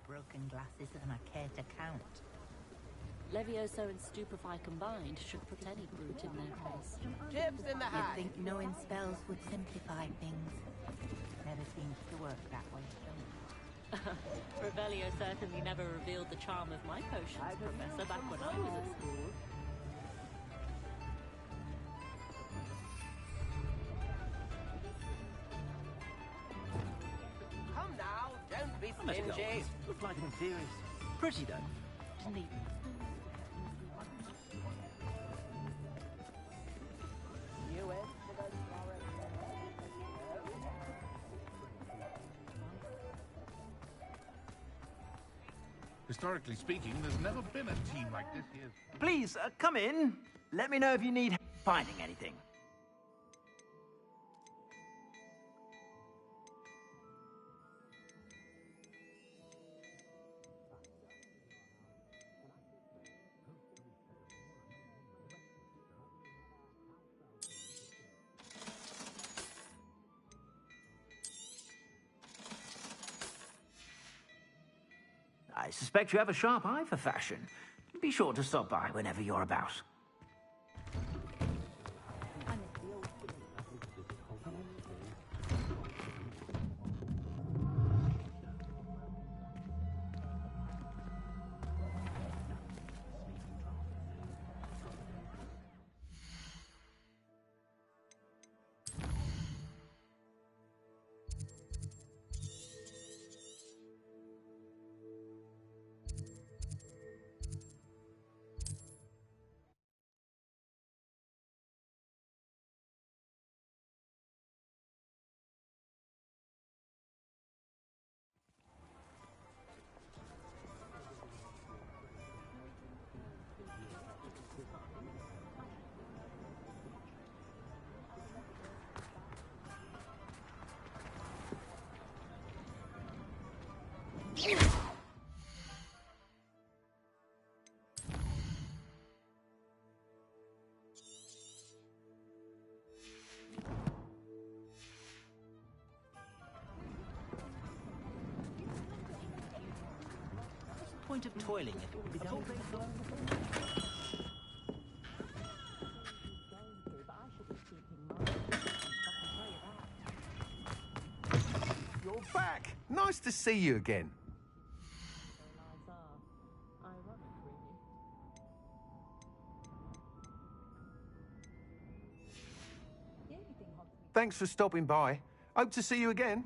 broken glasses than I care to count. Levioso and Stupefy combined should put any brute in their place. Tips in the You'd hat. think knowing spells would simplify things. Never seems to work that way, though. Revelio certainly never revealed the charm of my potions, Professor, back when I was at school. Come now, don't be Let's go. stingy. Looks like an interiors. Pretty though. Neat. You in for those flowers? Historically speaking, there's never been a team like this here. Please, come in. Let me know if you need help finding anything. I suspect you have a sharp eye for fashion. Be sure to stop by whenever you're about. Point of toiling if it would be done. You're back! Nice to see you again. Thanks for stopping by. Hope to see you again.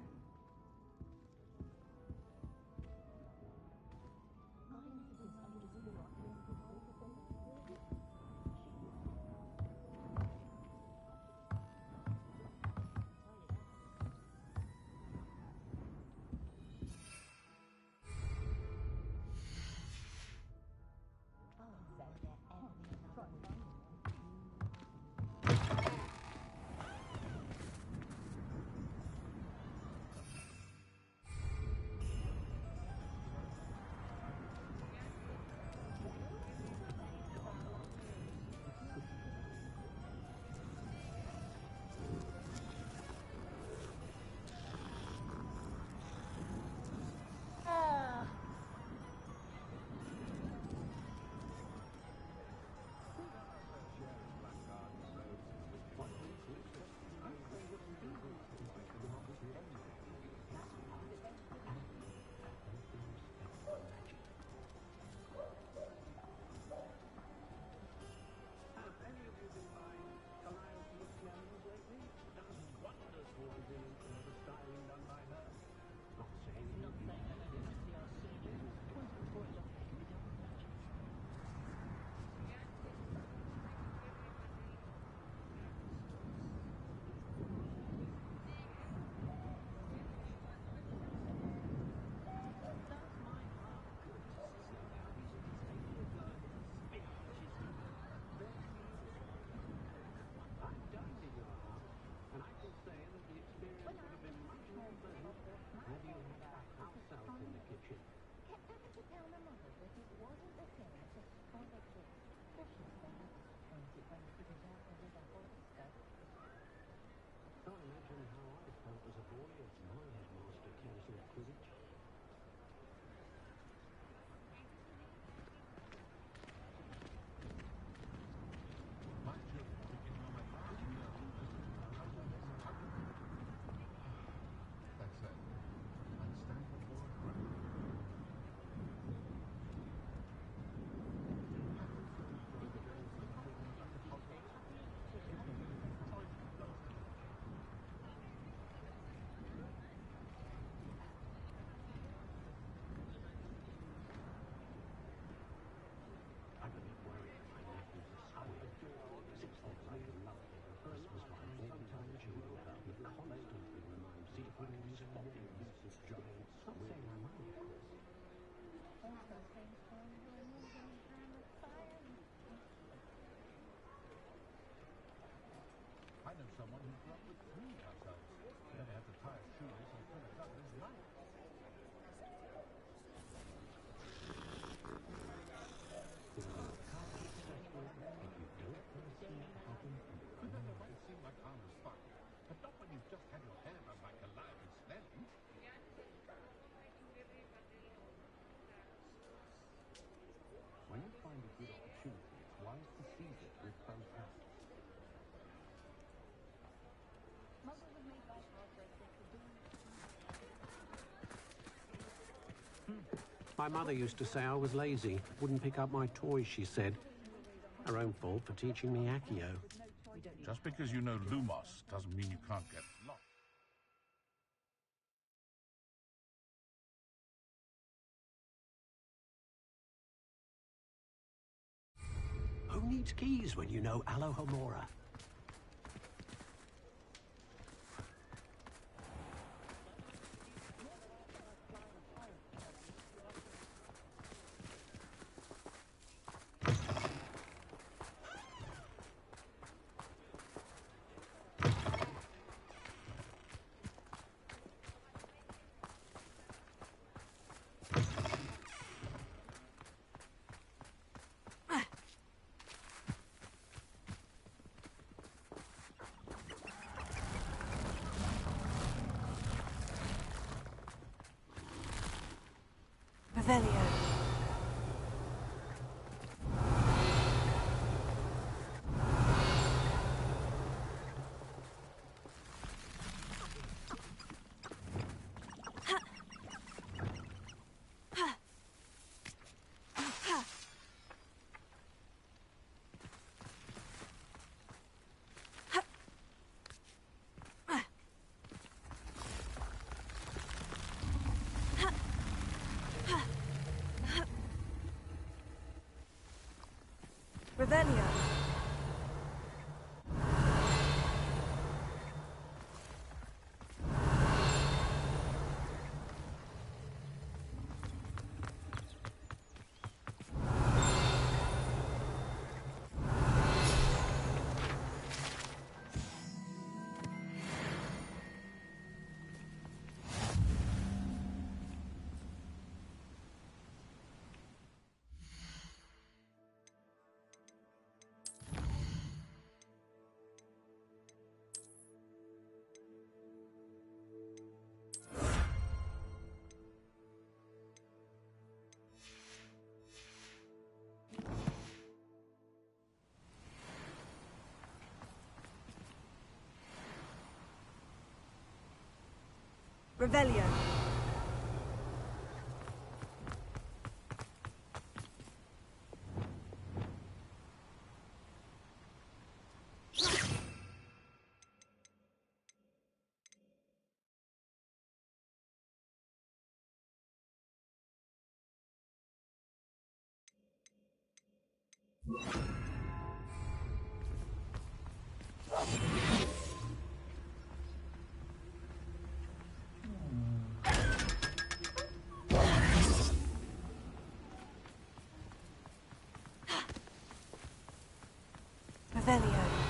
My mother used to say I was lazy, wouldn't pick up my toys, she said. Her own fault for teaching me Accio. Just because you know Lumos doesn't mean you can't get lost. Who needs keys when you know Alohomora? Revelio. Revelio. Revelio. Revelio.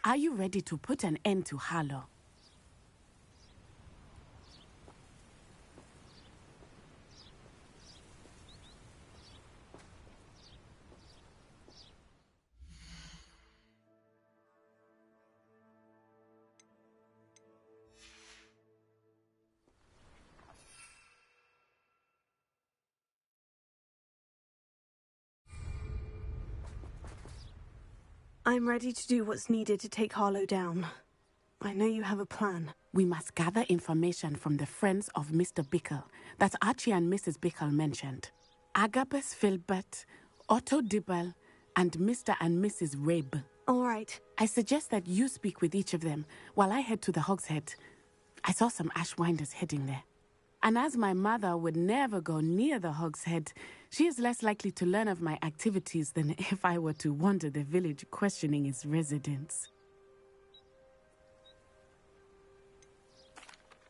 Are you ready to put an end to Harlow? I'm ready to do what's needed to take Harlow down. I know you have a plan. We must gather information from the friends of Mr. Bickle that Archie and Mrs. Bickle mentioned. Agabus Filbert, Otto Dibble, and Mr. and Mrs. Rabe. All right. I suggest that you speak with each of them while I head to the Hogshead. I saw some Ashwinders heading there. And as my mother would never go near the Hogshead, she is less likely to learn of my activities than if I were to wander the village questioning its residents.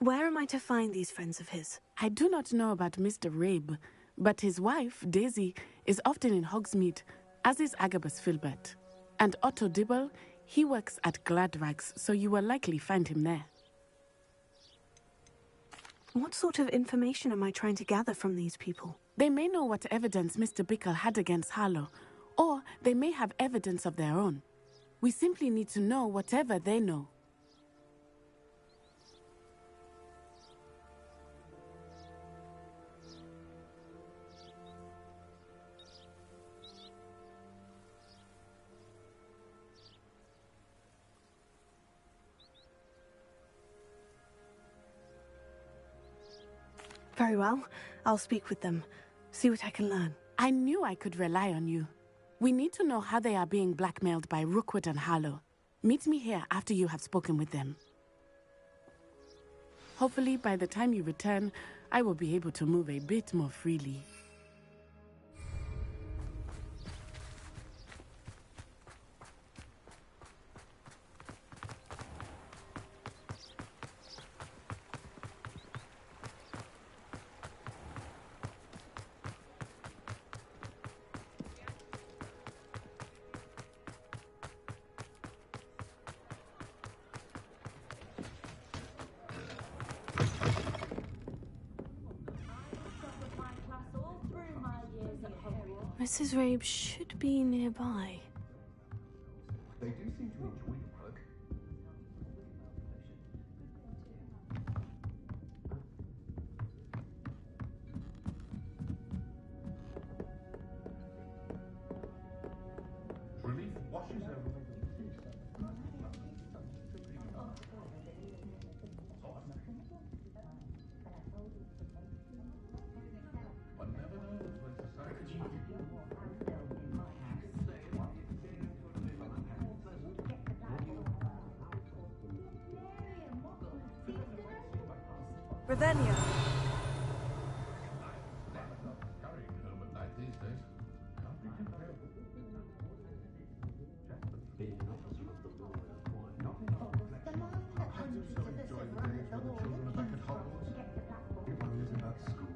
Where am I to find these friends of his? I do not know about Mr. Rabe, but his wife, Daisy, is often in Hogsmeade, as is Agabus Filbert. And Otto Dibble, he works at Gladrags, so you will likely find him there. What sort of information am I trying to gather from these people? They may know what evidence Mr. Bickle had against Harlow, or they may have evidence of their own. We simply need to know whatever they know. Very well. I'll speak with them. See what I can learn. I knew I could rely on you. We need to know how they are being blackmailed by Rookwood and Harlow. Meet me here after you have spoken with them. Hopefully, by the time you return, I will be able to move a bit more freely. Mrs. Rabe should be nearby. They do seem to enjoy the work. Relief washes over. One never knows when society. Ravenna. Carrying home at night these days can't be compared. I do so enjoy the days when the children are back at Hogwarts. It worries about school.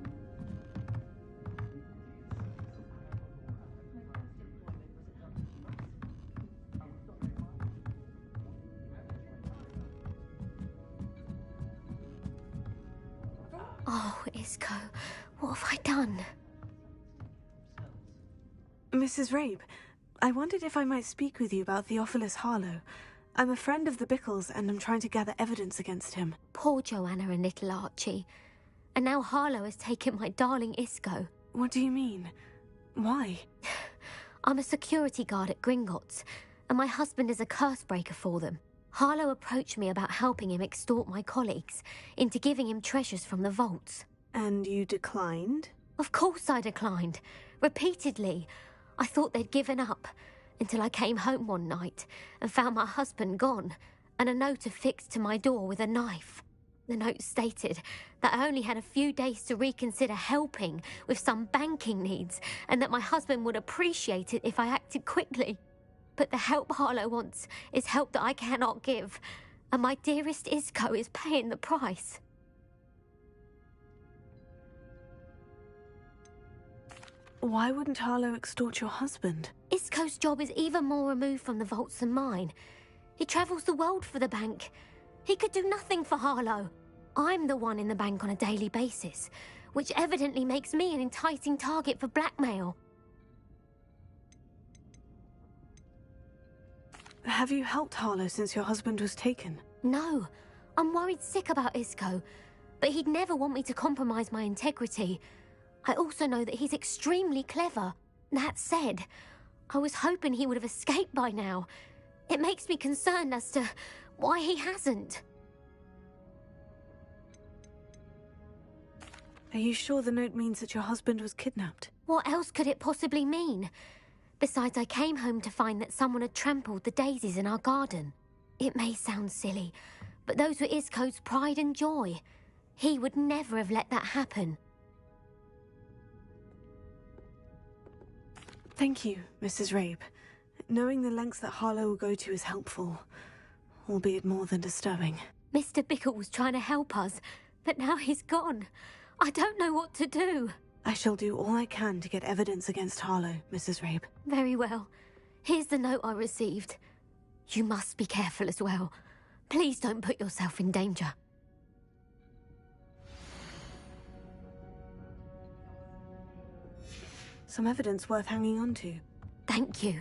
Oh, Isco, what have I done? Mrs. Rabe, I wondered if I might speak with you about Theophilus Harlow. I'm a friend of the Bickles and I'm trying to gather evidence against him. Poor Joanna and little Archie. And now Harlow has taken my darling Isco. What do you mean? Why? I'm a security guard at Gringotts, and my husband is a curse breaker for them. Harlow approached me about helping him extort my colleagues into giving him treasures from the vaults. And you declined? Of course I declined. Repeatedly. I thought they'd given up, until I came home one night and found my husband gone, and a note affixed to my door with a knife. The note stated that I only had a few days to reconsider helping with some banking needs, and that my husband would appreciate it if I acted quickly. But the help Harlow wants is help that I cannot give, and my dearest Isco is paying the price. Why wouldn't Harlow extort your husband? Isco's job is even more removed from the vaults than mine. He travels the world for the bank. He could do nothing for Harlow. I'm the one in the bank on a daily basis, which evidently makes me an enticing target for blackmail. Have you helped Harlow since your husband was taken? No, I'm worried sick about Isco, but he'd never want me to compromise my integrity. I also know that he's extremely clever. That said, I was hoping he would have escaped by now. It makes me concerned as to why he hasn't. Are you sure the note means that your husband was kidnapped? What else could it possibly mean? Besides, I came home to find that someone had trampled the daisies in our garden. It may sound silly, but those were Isco's pride and joy. He would never have let that happen. Thank you, Mrs. Rabe. Knowing the lengths that Harlow will go to is helpful, albeit more than disturbing. Mr. Bickle was trying to help us, but now he's gone. I don't know what to do. I shall do all I can to get evidence against Harlow, Mrs. Rabe. Very well. Here's the note I received. You must be careful as well. Please don't put yourself in danger. Some evidence worth hanging on to. Thank you.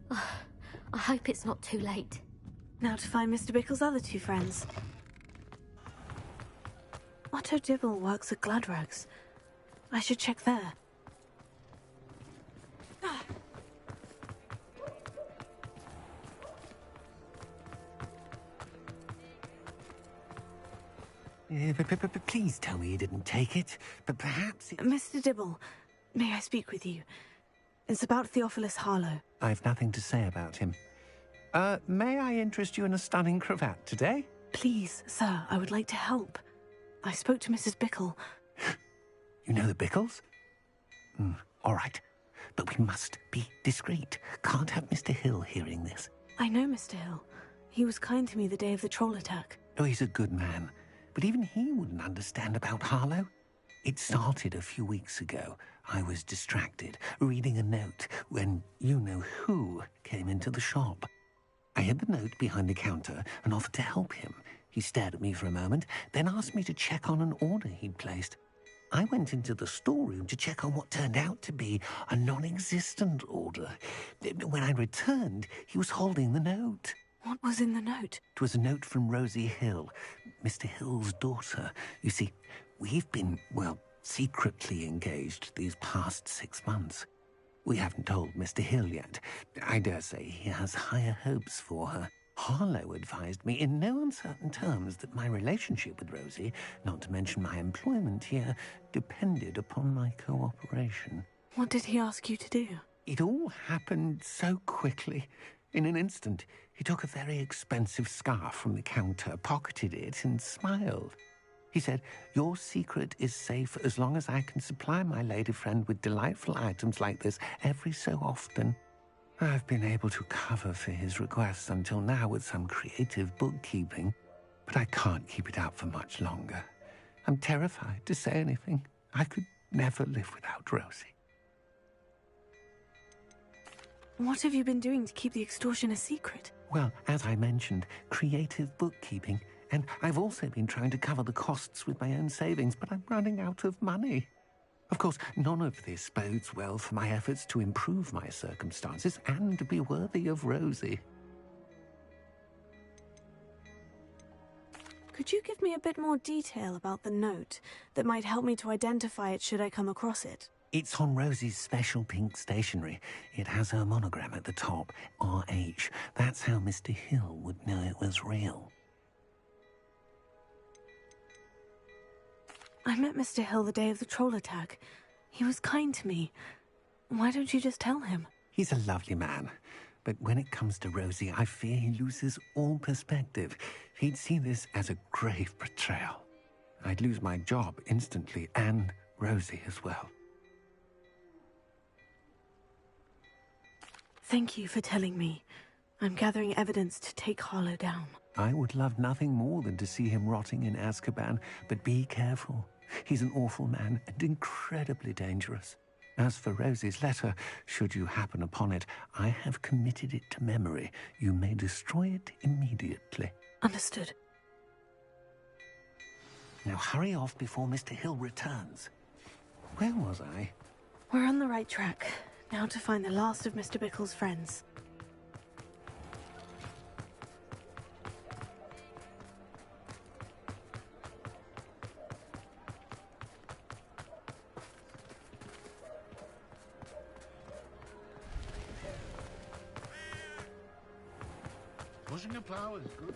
I hope it's not too late. Now to find Mr. Bickle's other two friends. Otto Dibble works at Gladrags. I should check there. Please tell me you didn't take it, but perhaps it... Mr. Dibble, may I speak with you? It's about Theophilus Harlow. I've nothing to say about him. May I interest you in a stunning cravat today? Please, sir, I would like to help. I spoke to Mrs. Bickle. You know the Bickles? All right. But we must be discreet. Can't have Mr. Hill hearing this. I know Mr. Hill. He was kind to me the day of the troll attack. Oh, he's a good man. But even he wouldn't understand about Harlow. It started a few weeks ago. I was distracted, reading a note, when you-know-who came into the shop. I hid the note behind the counter and offered to help him. He stared at me for a moment, then asked me to check on an order he'd placed. I went into the storeroom to check on what turned out to be a non-existent order. When I returned, he was holding the note. What was in the note? It was a note from Rosie Hill, Mr. Hill's daughter. You see, we've been, well, secretly engaged these past 6 months. We haven't told Mr. Hill yet. I dare say he has higher hopes for her. Harlow advised me in no uncertain terms that my relationship with Rosie, not to mention my employment here, depended upon my cooperation. What did he ask you to do? It all happened so quickly. In an instant, he took a very expensive scarf from the counter, pocketed it, and smiled. He said, "Your secret is safe as long as I can supply my lady friend with delightful items like this every so often." I've been able to cover for his requests until now with some creative bookkeeping, but I can't keep it up for much longer. I'm terrified to say anything. I could never live without Rosie. What have you been doing to keep the extortion a secret? Well, as I mentioned, creative bookkeeping. And I've also been trying to cover the costs with my own savings, but I'm running out of money. Of course, none of this bodes well for my efforts to improve my circumstances and to be worthy of Rosie. Could you give me a bit more detail about the note that might help me to identify it should I come across it? It's on Rosie's special pink stationery. It has her monogram at the top, RH. That's how Mr. Hill would know it was real. I met Mr. Hill the day of the troll attack. He was kind to me. Why don't you just tell him? He's a lovely man. But when it comes to Rosie, I fear he loses all perspective. He'd see this as a grave betrayal. I'd lose my job instantly, and Rosie as well. Thank you for telling me. I'm gathering evidence to take Harlow down. I would love nothing more than to see him rotting in Azkaban, but be careful. He's an awful man and incredibly dangerous. As for Rosie's letter, should you happen upon it, I have committed it to memory. You may destroy it immediately. Understood. Now hurry off before Mr. Hill returns. Where was I? We're on the right track. Now to find the last of Mr. Bickle's friends. Pushing a plow is good.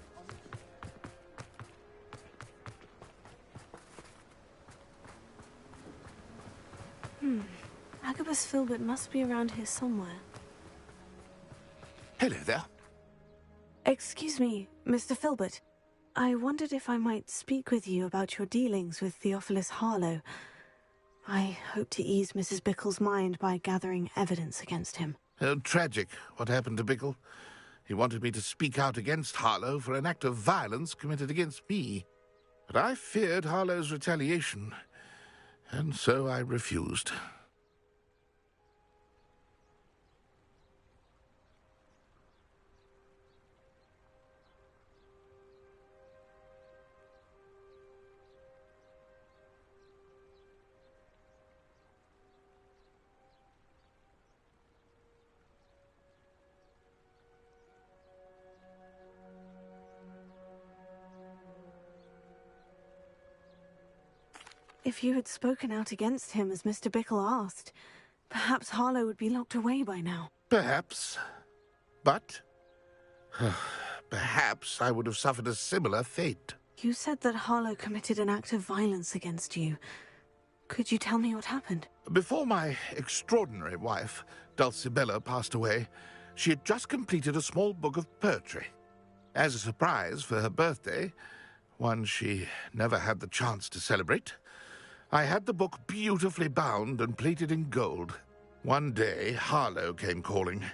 Agabus Filbert must be around here somewhere. Hello there. Excuse me, Mr. Filbert. I wondered if I might speak with you about your dealings with Theophilus Harlow. I hope to ease Mrs. Bickle's mind by gathering evidence against him. Oh, tragic what happened to Bickle. He wanted me to speak out against Harlow for an act of violence committed against me. But I feared Harlow's retaliation, and so I refused. If you had spoken out against him as Mr. Bickle asked, perhaps Harlow would be locked away by now. Perhaps. But perhaps I would have suffered a similar fate. You said that Harlow committed an act of violence against you. Could you tell me what happened? Before my extraordinary wife, Dulcibella, passed away, she had just completed a small book of poetry. As a surprise for her birthday, one she never had the chance to celebrate, I had the book beautifully bound and plated in gold. One day, Harlow came calling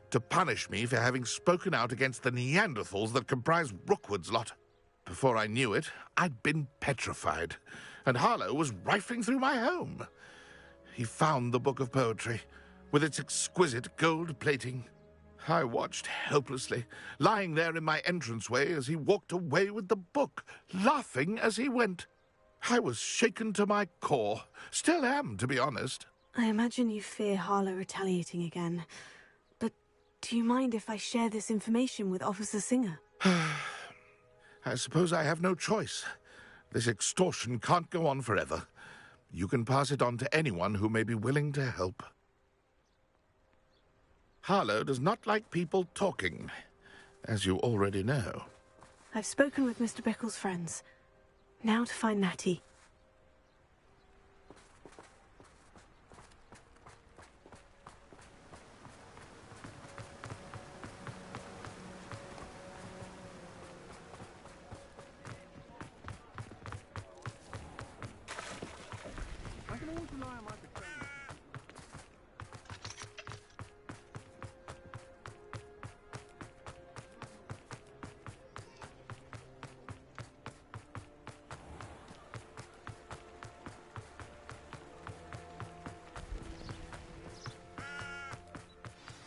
to punish me for having spoken out against the Neanderthals that comprise Rookwood's lot. Before I knew it, I'd been petrified, and Harlow was rifling through my home. He found the book of poetry, with its exquisite gold plating. I watched helplessly, lying there in my entranceway as he walked away with the book, laughing as he went. I was shaken to my core. Still am, to be honest. I imagine you fear Harlow retaliating again. But do you mind if I share this information with Officer Singer? I suppose I have no choice. This extortion can't go on forever. You can pass it on to anyone who may be willing to help. Harlow does not like people talking, as you already know. I've spoken with Mr. Bickle's friends. Now to find Natty. I can always rely on my patrol.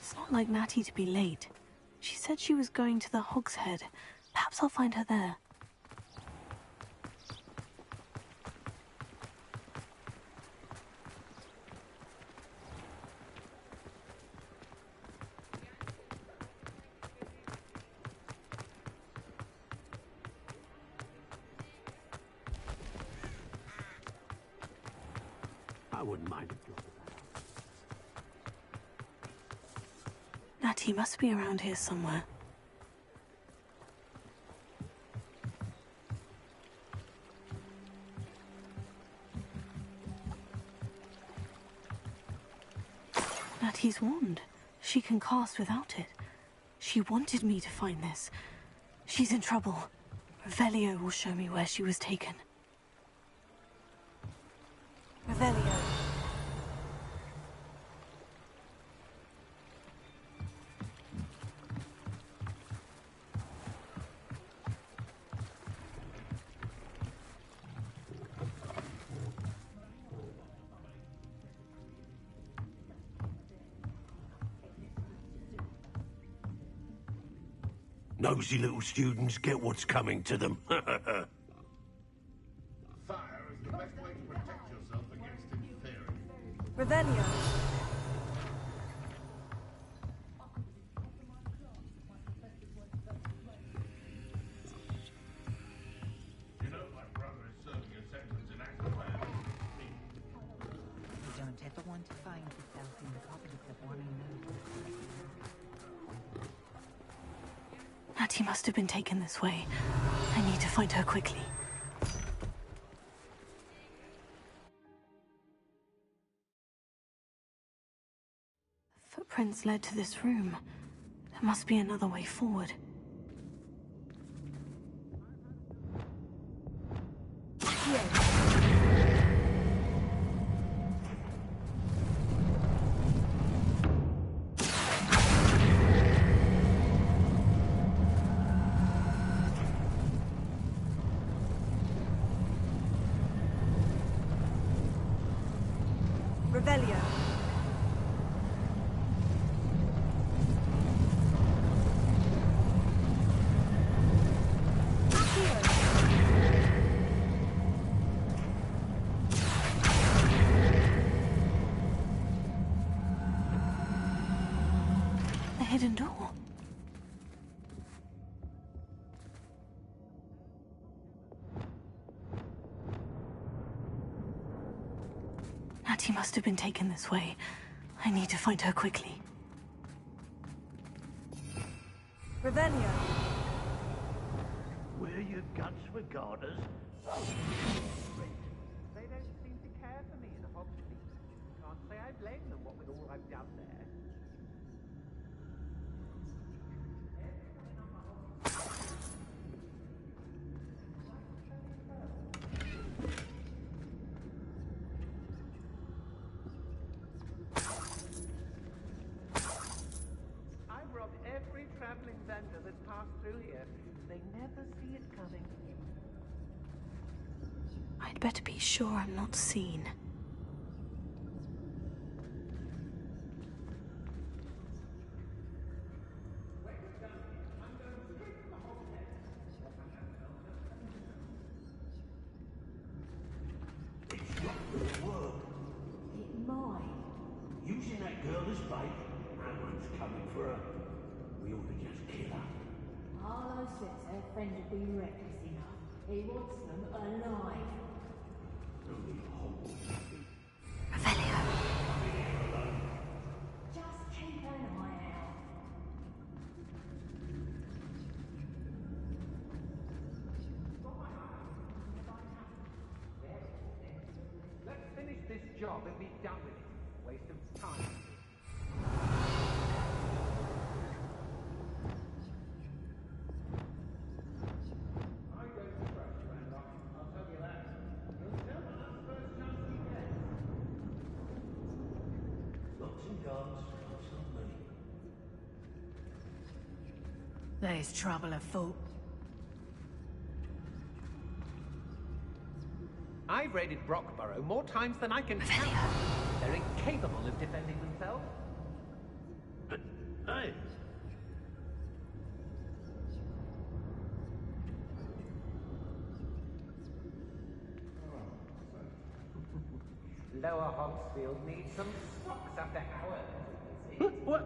It's not like Natty to be late. She said she was going to the Hog's Head. Perhaps I'll find her there. I wouldn't mind if you... Natty must be around here somewhere. Natty's wand. She can cast without it. She wanted me to find this. She's in trouble. Revelio will show me where she was taken. Revelio. nosy little students get what's coming to them. Fire is the best way to protect yourself against interfering. Revelio. You know my brother is serving a sentence in Azkaban. You don't ever want to find yourself in the pockets of one who knows. Natty must have been taken this way. I need to find her quickly. Footprints led to this room. There must be another way forward. Revelio. The hidden door. Natty must have been taken this way. I need to find her quickly. Revelio. Wear your guts for garters. They don't seem to care for me in Hogwarts. Can't say I blame them, what with all I've done there. I've robbed every traveling vendor that's passed through here. They never see it coming. I'd better be sure I'm not seen. It's not gonna work. It might. Using that girl as bait, Amron's coming for her. We ought to just kill her. Harlow says her friend would be reckless enough. He wants them alive. Only Hogwarts. Revelio. Just keep an eye out. Let's finish this job and be done with it. Waste of time. I don't trust you, Randolph. I'll tell you that. You'll tell us the first chance you get. Locks and guards, that's not me. There's trouble afoot. I've raided Brockborough more times than I can count. They're incapable of defending themselves. Hey, Lower Hogsfield needs some stocks after hours. what?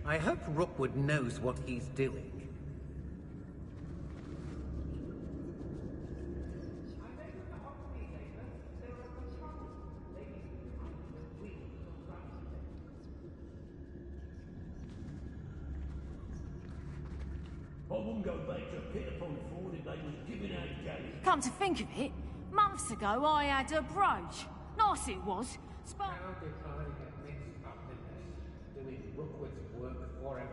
I hope Rookwood knows what he's doing. I wouldn't go back to Pitterpond Ford if they was giving out galleys. Come to think of it, months ago I had a brooch. Nice it was. How did I get mixed leave Rookwood's work for him.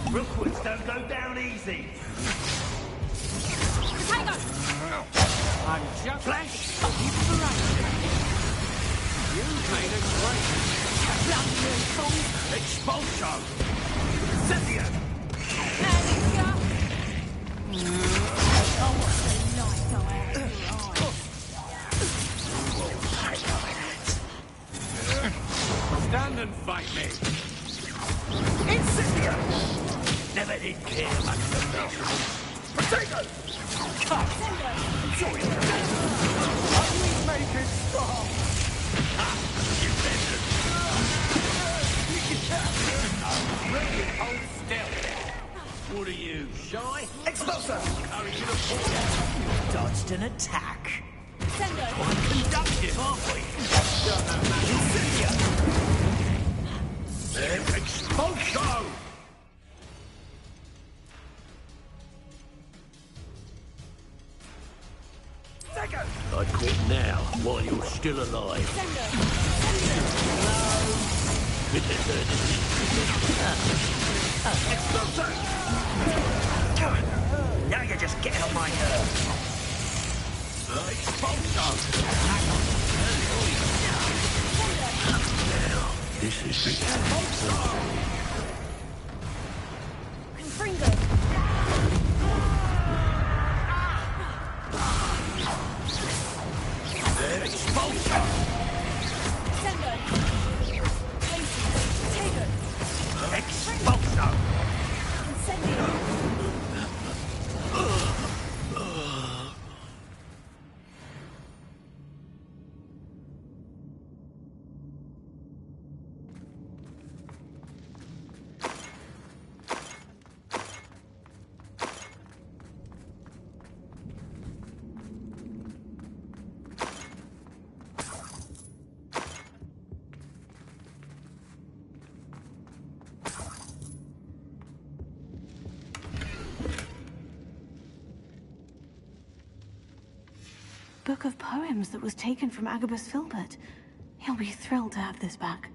Rookwoods don't go down easy. I'm just flash. You've made a great Expulsion! Cynthia! Stand and fight me. It's Cynthia! Never did care much for vegetables. Potatoes! Cut! Sorry. Only make it stop! Ha! You better. Hold still. What are you, shy? Expulsion! Hurry to the point. Dodged an attack. Sendo! Conductive, aren't we? Cynthia! Expulsion! I'd quit now, while you're still alive. Now you're just getting on my nerves. Expulsion! Now, this is the Confringo! Expulsion! Sendo! Potato! Expulsion! Incendio! Book of poems that was taken from Agabus Filbert. He'll be thrilled to have this back.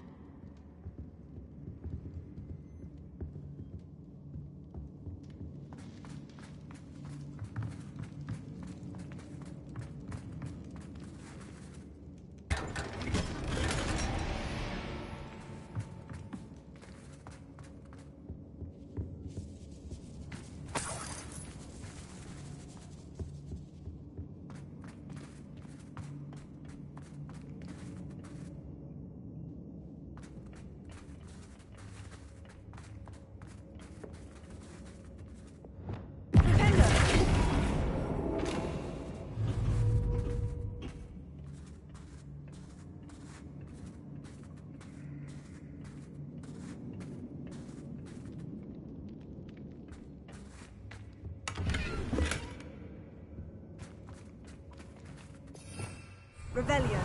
Revelio.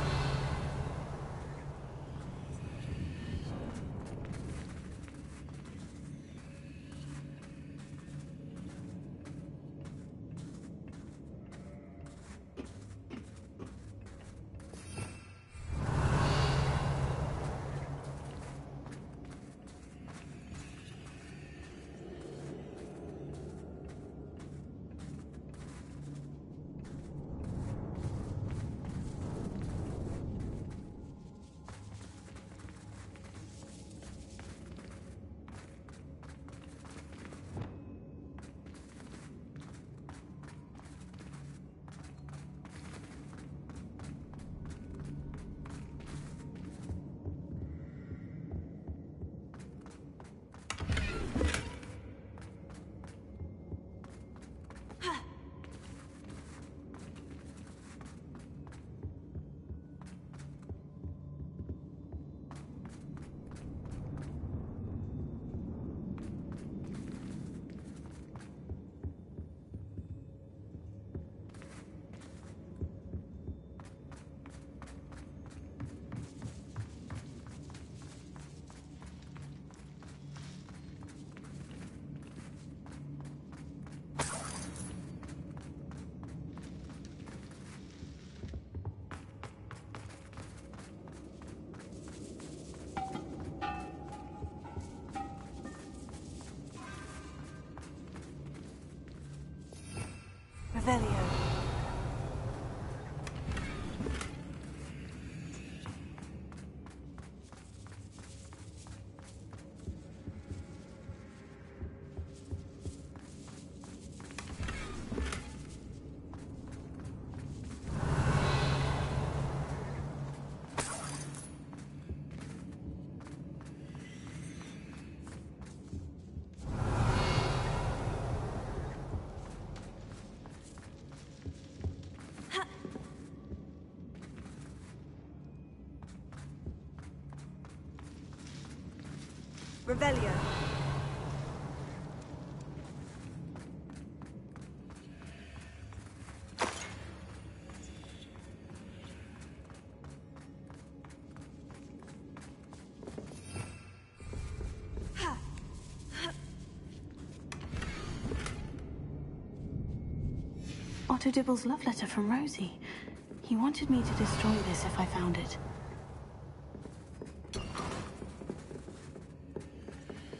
Revelio. Revelio. Otto Dibble's love letter from Rosie. He wanted me to destroy this if I found it.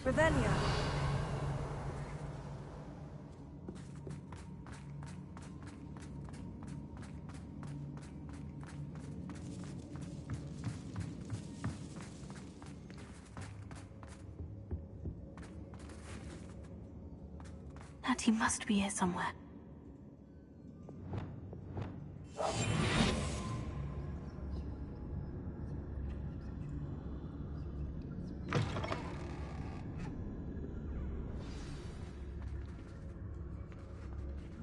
Revelio. Natty must be here somewhere.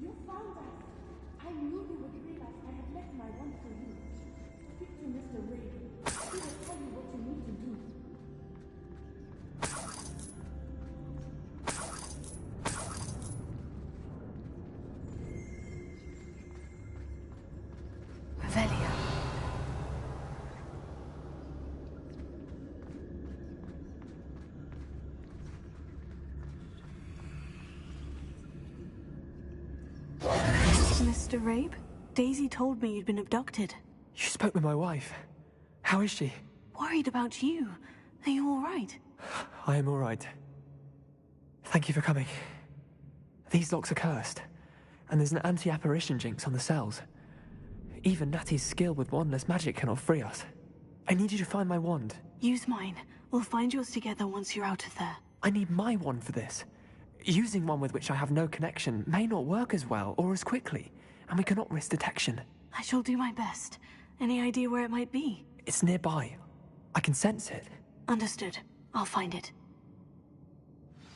You found us. I knew you would realize I had left my wand for you. Speak to Mr. Ray. He will tell you what you need to do. Revelio. Mr. Rabe? Daisy told me you'd been abducted. You spoke with my wife. How is she? Worried about you. Are you all right? I am all right. Thank you for coming. These locks are cursed, and there's an anti-apparition jinx on the cells. Even Natty's skill with wandless magic cannot free us. I need you to find my wand. Use mine. We'll find yours together once you're out of there. I need my wand for this. Using one with which I have no connection may not work as well or as quickly, and we cannot risk detection. I shall do my best. Any idea where it might be? It's nearby. I can sense it. Understood. I'll find it.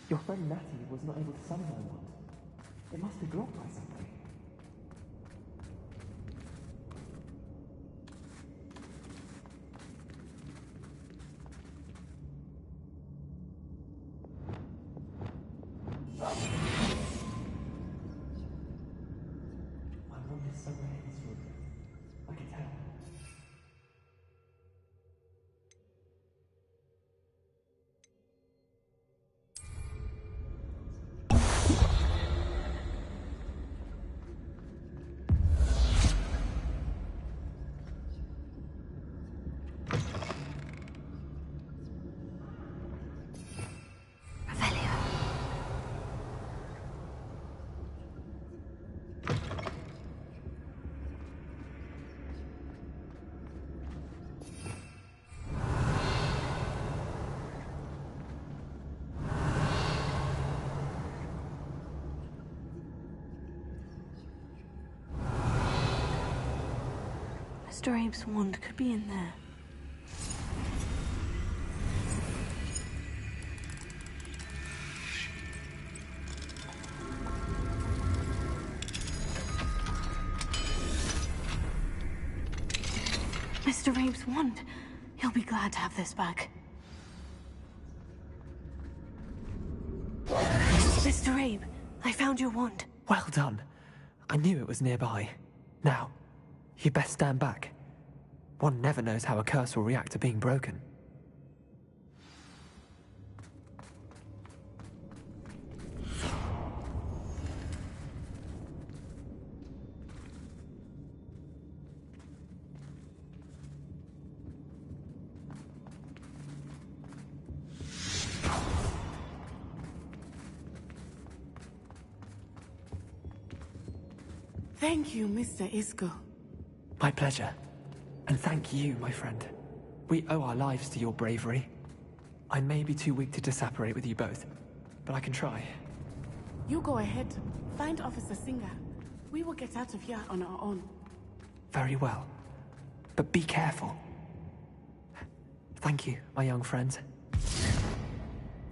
Your friend Natty was not able to summon my wand. It must be blocked by something. My wand is somewhere in this room. I can tell. Mr. Abe's wand could be in there. Mr. Abe's wand. He'll be glad to have this back. Mr. Abe, I found your wand. Well done. I knew it was nearby. Now, you best stand back. One never knows how a curse will react to being broken. Thank you, Mr. Isco. My pleasure. And thank you, my friend. We owe our lives to your bravery. I may be too weak to disapparate with you both, but I can try. You go ahead. Find Officer Singer. We will get out of here on our own. Very well. But be careful. Thank you, my young friends.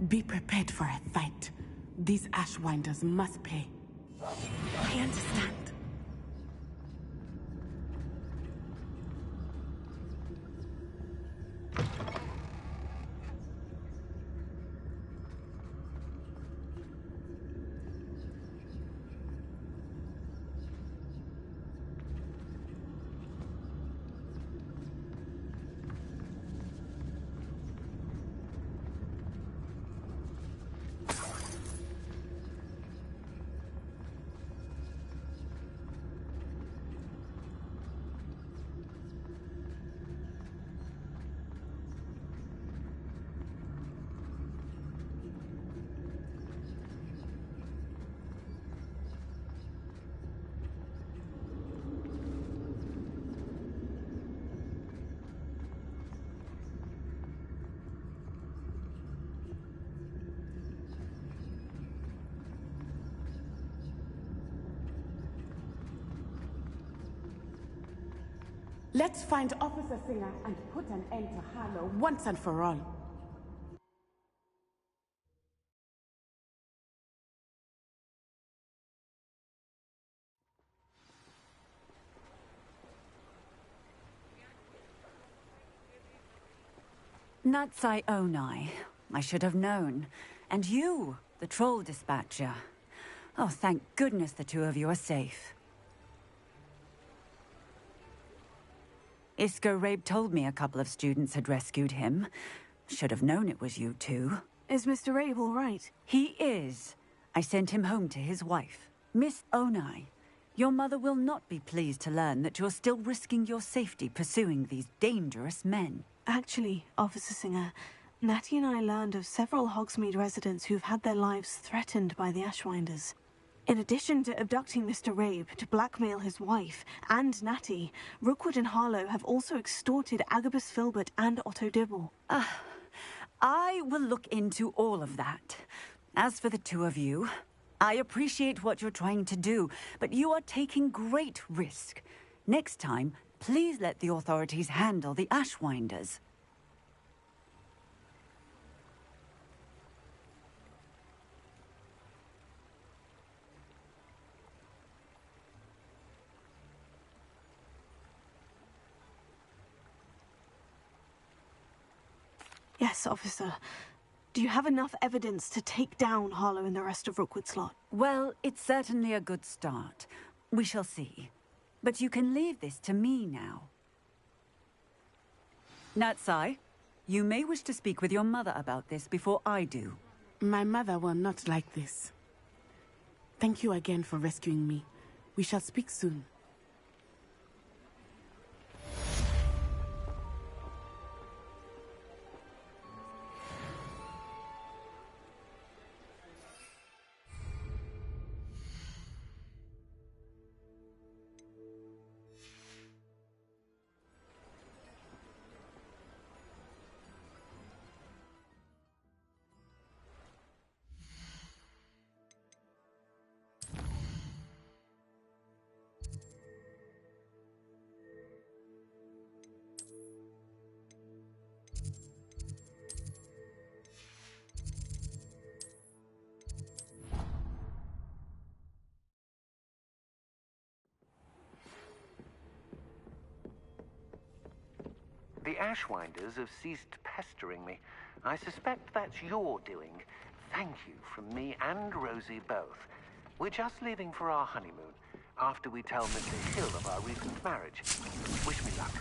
Be prepared for a fight. These Ashwinders must pay. I understand. Let's find Officer Singer and put an end to Harlow once and for all. Natsai Onai. I should have known. And you, the troll dispatcher. Oh, thank goodness the two of you are safe. Isco Rabe told me a couple of students had rescued him. Should have known it was you two. Is Mr. Rabe all right? He is. I sent him home to his wife. Miss Onai, your mother will not be pleased to learn that you're still risking your safety pursuing these dangerous men. Actually, Officer Singer, Natty and I learned of several Hogsmeade residents who've had their lives threatened by the Ashwinders. In addition to abducting Mr. Rabe to blackmail his wife and Natty, Rookwood and Harlow have also extorted Agabus Filbert and Otto Dibble. I will look into all of that. As for the two of you, I appreciate what you're trying to do, but you are taking great risk. Next time, please let the authorities handle the Ashwinders. Yes, officer. Do you have enough evidence to take down Harlow and the rest of Rookwood's lot? Well, it's certainly a good start. We shall see. But you can leave this to me now. Natsai, you may wish to speak with your mother about this before I do. My mother will not like this. Thank you again for rescuing me. We shall speak soon. The Ashwinders have ceased pestering me. I suspect that's your doing. Thank you from me and Rosie both. We're just leaving for our honeymoon, after we tell Mr. Hill of our recent marriage. Wish me luck.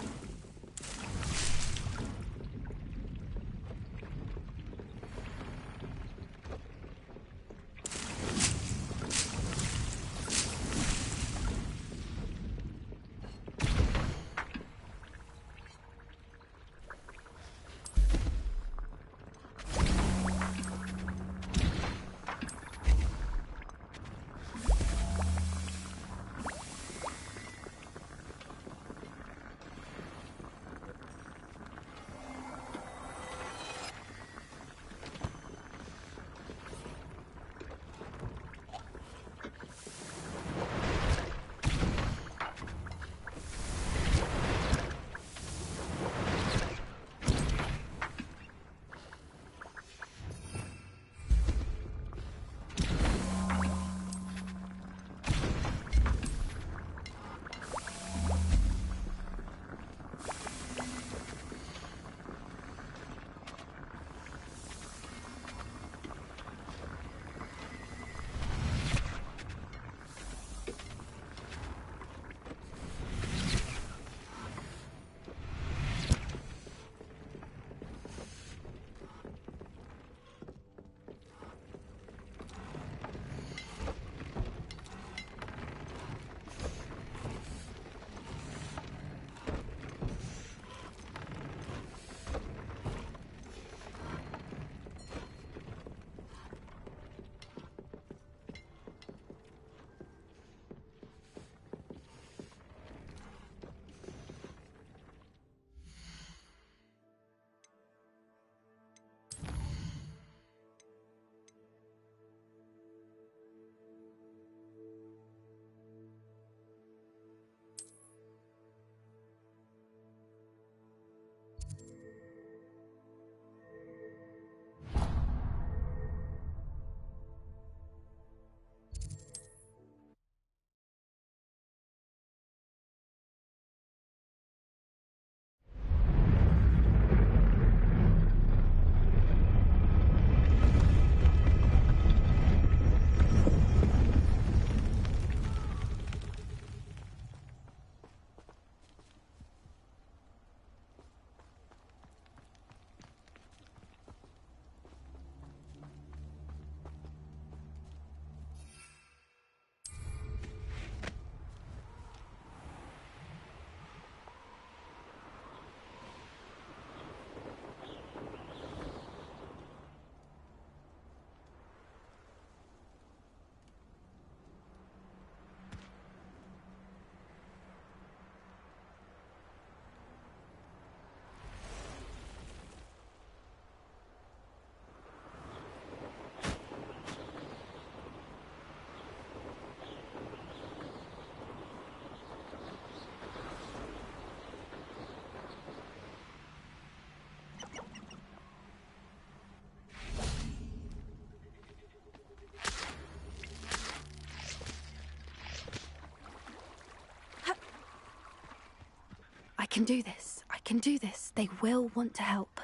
can do this. I can do this. They will want to help.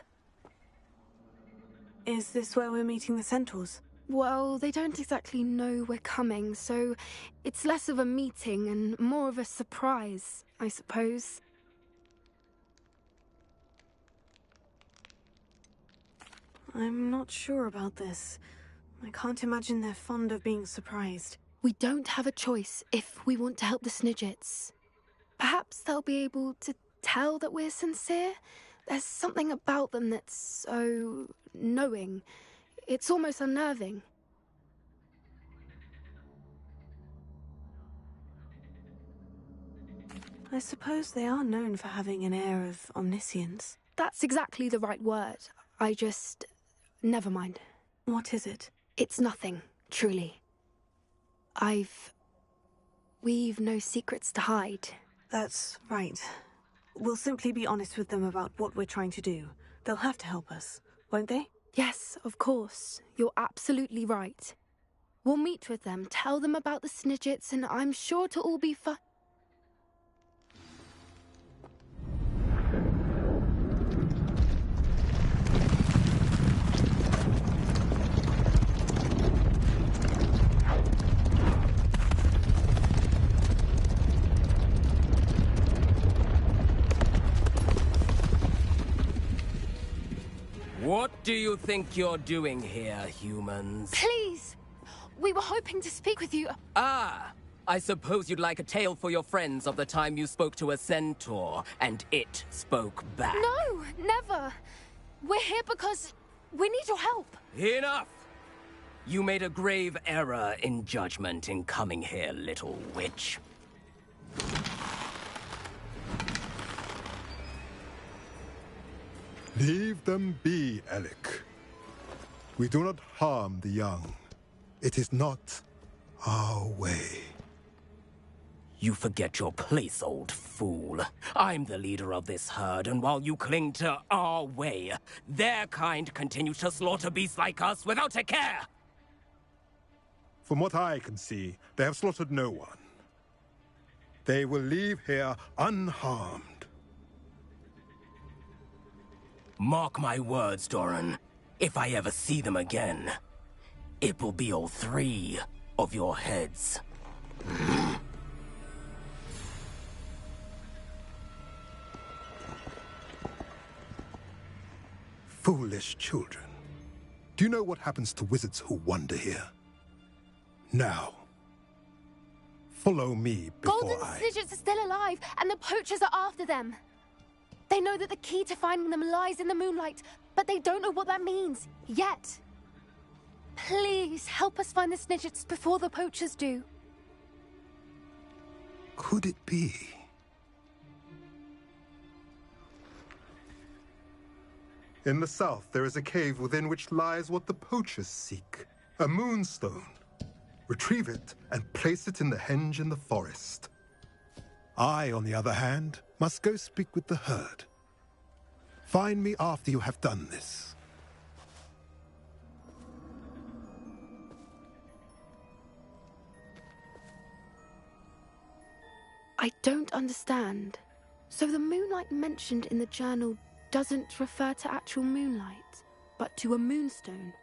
Is this where we're meeting the centaurs? Well, they don't exactly know we're coming, so it's less of a meeting and more of a surprise, I suppose. I'm not sure about this. I can't imagine they're fond of being surprised. We don't have a choice if we want to help the Snidgets. Perhaps they'll be able to tell that we're sincere. There's something about them that's so knowing. It's almost unnerving. I suppose they are known for having an air of omniscience. That's exactly the right word. I just... Never mind. What is it? It's nothing, truly. We've no secrets to hide. That's right. We'll simply be honest with them about what we're trying to do. They'll have to help us, won't they? Yes, of course. You're absolutely right. We'll meet with them, tell them about the Snidgets, and I'm sure it'll all be fun. What do you think you're doing here, humans? Please! We were hoping to speak with you. Ah! I suppose you'd like a tale for your friends of the time you spoke to a centaur, and it spoke back. No, never! We're here because we need your help. Enough! You made a grave error in judgment in coming here, little witch. Leave them be, Alec. We do not harm the young. It is not our way. You forget your place, old fool. I'm the leader of this herd, and while you cling to our way, their kind continues to slaughter beasts like us without a care! From what I can see, they have slaughtered no one. They will leave here unharmed. Mark my words, Doran. If I ever see them again, it will be all 3 of your heads. Foolish children. Do you know what happens to wizards who wander here? Now, follow me before Golden Snidgets are still alive, and the poachers are after them. They know that the key to finding them lies in the moonlight, but they don't know what that means, yet. Please, help us find the Snidgets before the poachers do. Could it be? In the south, there is a cave within which lies what the poachers seek. A moonstone. Retrieve it and place it in the henge in the forest. I, on the other hand, must go speak with the herd. Find me after you have done this. I don't understand. So the moonlight mentioned in the journal doesn't refer to actual moonlight, but to a moonstone.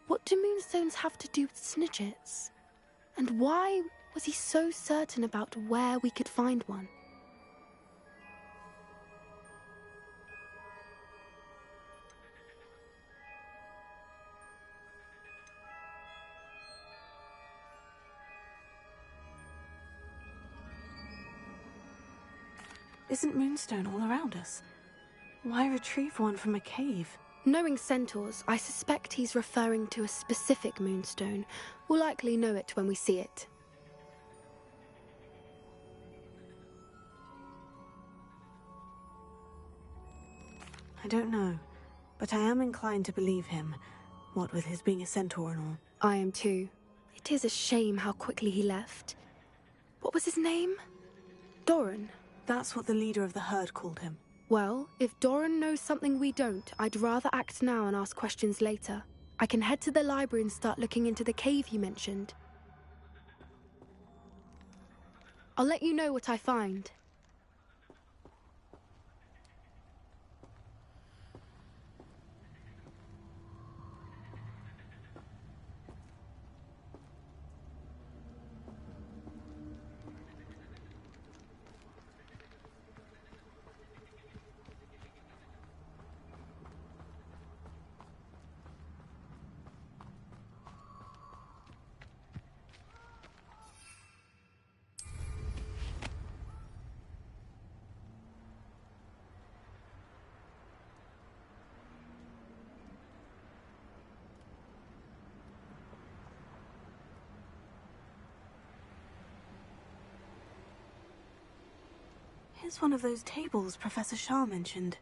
What do moonstones have to do with Snidgets? And why was he so certain about where we could find one? Isn't moonstone all around us? Why retrieve one from a cave? Knowing centaurs, I suspect he's referring to a specific moonstone. We'll likely know it when we see it. I don't know, but I am inclined to believe him, what with his being a centaur and all. I am too. It is a shame how quickly he left. What was his name? Doran. That's what the leader of the herd called him. Well, if Doran knows something we don't, I'd rather act now and ask questions later. I can head to the library and start looking into the cave you mentioned. I'll let you know what I find. Here's one of those tables Professor Shah mentioned.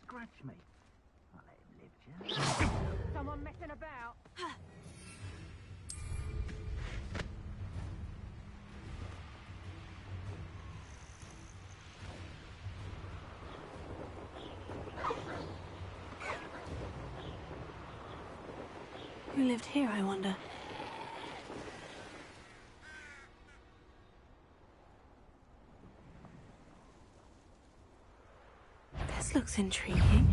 Scratch me. I'll let him live, Jim. Someone messing about. Who lived here, I wonder? This looks intriguing.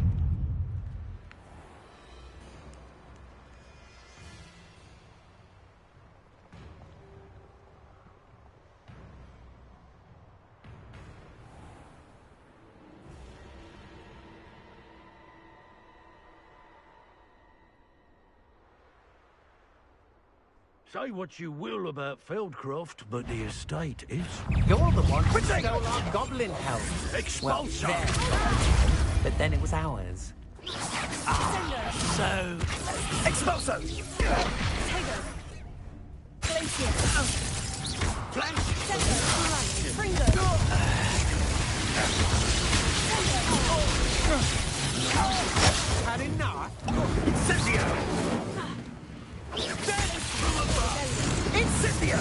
Say what you will about Feldcroft, but the estate is... You're the one who stole our goblin help. Expulso! Well, but then it was ours. So... Expulso! Had enough? Incendio! Incendio!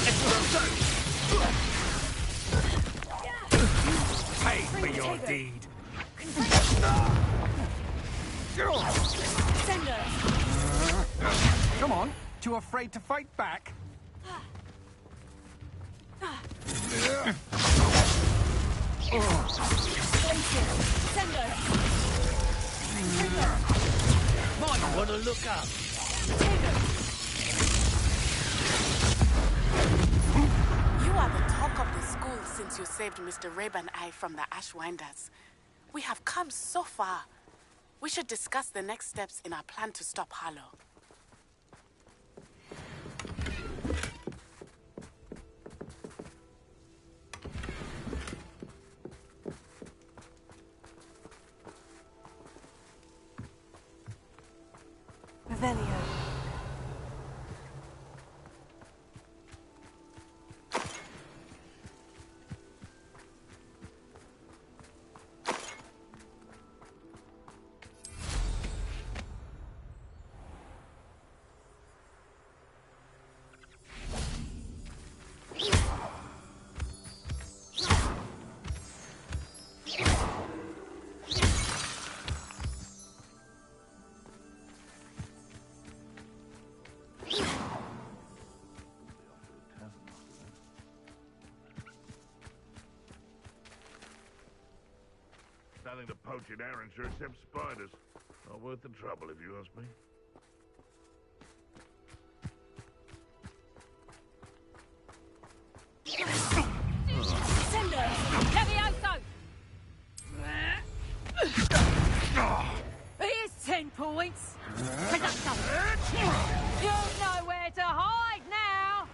Expulso! Pay for your deed. Come on, too afraid to fight back? Might want to look up. You are the talk of the school since you saved Mr. Rabe and I from the Ashwinders. We have come so far. We should discuss the next steps in our plan to stop Harlow. Revelio. Nothing to poach in Arrowshire except spiders. Not worth the trouble, if you ask me. Here's 10 points. You've nowhere to hide now.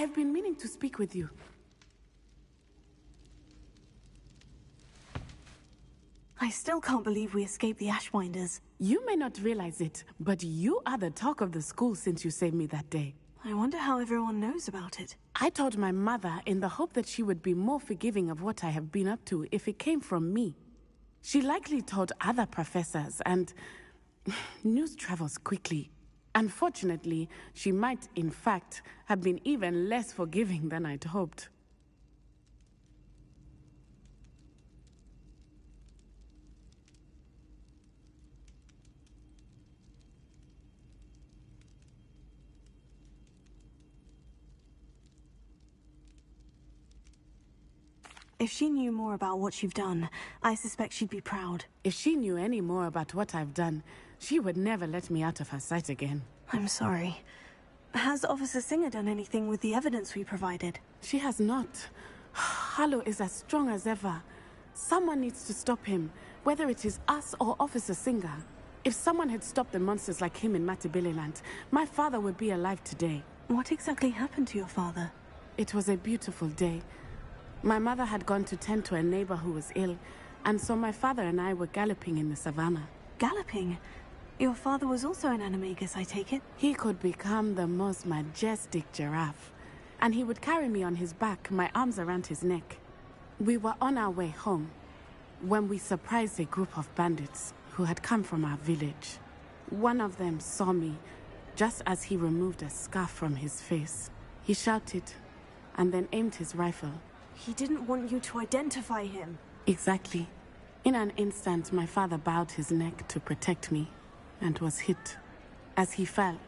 I've been meaning to speak with you. I still can't believe we escaped the Ashwinders. You may not realize it, but you are the talk of the school since you saved me that day. I wonder how everyone knows about it. I told my mother in the hope that she would be more forgiving of what I have been up to if it came from me. She likely told other professors, and news travels quickly. Unfortunately, she might, in fact, have been even less forgiving than I'd hoped. If she knew more about what you've done, I suspect she'd be proud. If she knew any more about what I've done, she would never let me out of her sight again. I'm sorry. Has Officer Singer done anything with the evidence we provided? She has not. Harlow is as strong as ever. Someone needs to stop him, whether it is us or Officer Singer. If someone had stopped the monsters like him in Matabeleland, my father would be alive today. What exactly happened to your father? It was a beautiful day. My mother had gone to tend to a neighbor who was ill, and so my father and I were galloping in the savannah. Galloping? Your father was also an animagus, I take it? He could become the most majestic giraffe, and he would carry me on his back, my arms around his neck. We were on our way home when we surprised a group of bandits who had come from our village. One of them saw me just as he removed a scarf from his face. He shouted and then aimed his rifle. He didn't want you to identify him. Exactly. In an instant, my father bowed his neck to protect me and was hit. As he fell,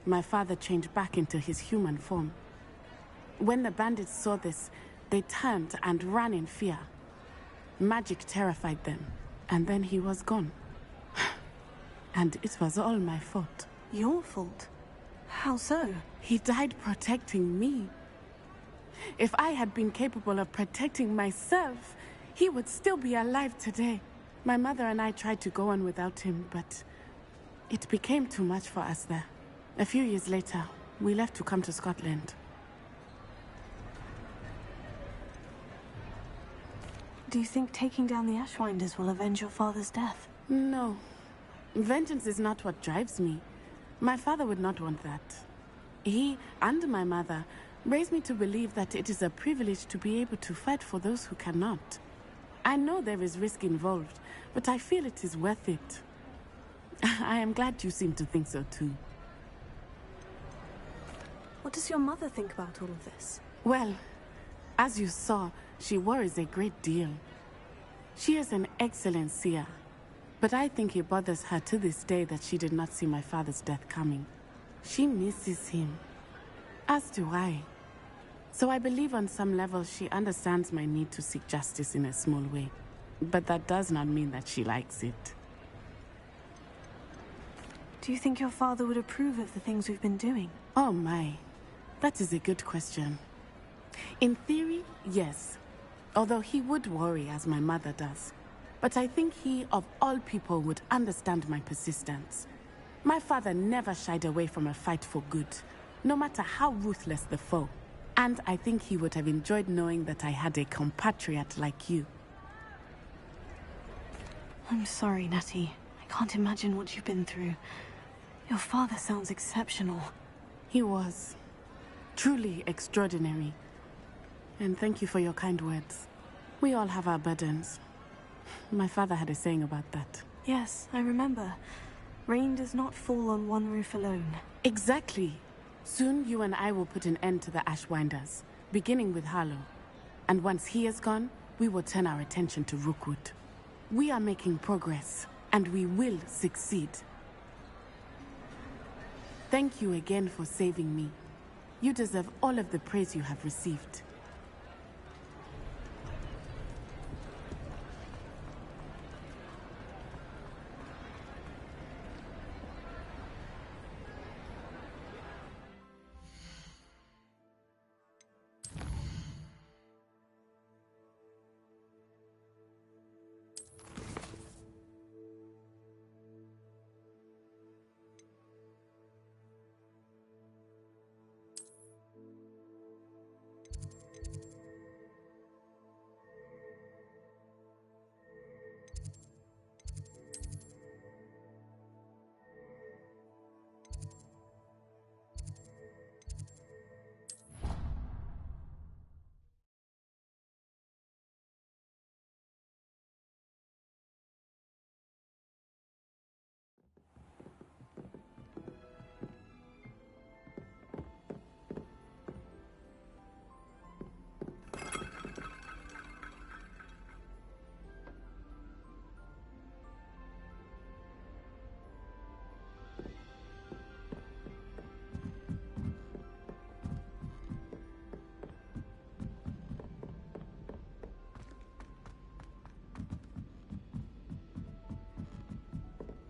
my father changed back into his human form. When the bandits saw this, they turned and ran in fear. Magic terrified them, and then he was gone. And it was all my fault. Your fault? How so? He died protecting me. If I had been capable of protecting myself, he would still be alive today. My mother and I tried to go on without him, but it became too much for us there. A few years later, we left to come to Scotland. Do you think taking down the Ashwinders will avenge your father's death? No. Vengeance is not what drives me. My father would not want that. He and my mother raised me to believe that it is a privilege to be able to fight for those who cannot. I know there is risk involved, but I feel it is worth it. I am glad you seem to think so too. What does your mother think about all of this? Well, as you saw, she worries a great deal. She is an excellent seer, but I think it bothers her to this day that she did not see my father's death coming. She misses him, as do I. So I believe on some level she understands my need to seek justice in a small way. But that does not mean that she likes it. Do you think your father would approve of the things we've been doing? Oh my, that is a good question. In theory, yes. Although he would worry as my mother does. But I think he, of all people, would understand my persistence. My father never shied away from a fight for good, no matter how ruthless the foe. And I think he would have enjoyed knowing that I had a compatriot like you. I'm sorry, Natty. I can't imagine what you've been through. Your father sounds exceptional. He was. Truly extraordinary. And thank you for your kind words. We all have our burdens. My father had a saying about that. Yes, I remember. Rain does not fall on one roof alone. Exactly. Soon you and I will put an end to the Ashwinders, beginning with Harlow. And once he is gone, we will turn our attention to Rookwood. We are making progress, and we will succeed. Thank you again for saving me. You deserve all of the praise you have received.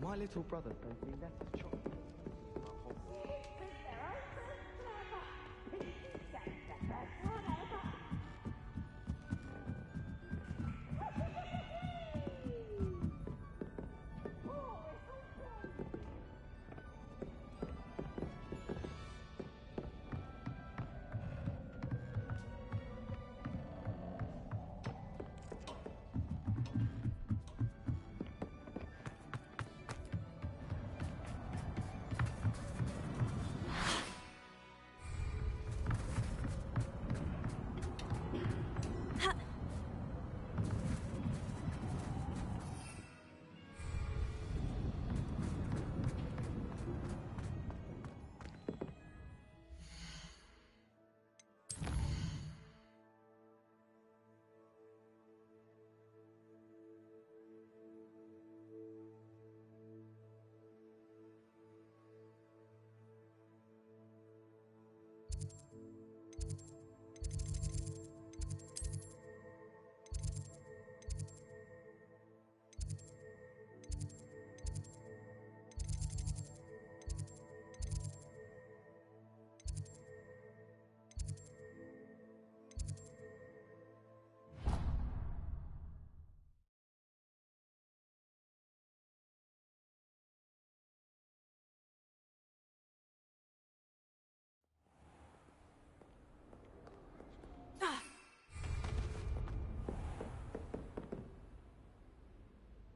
My little brother sends me letters chocolate.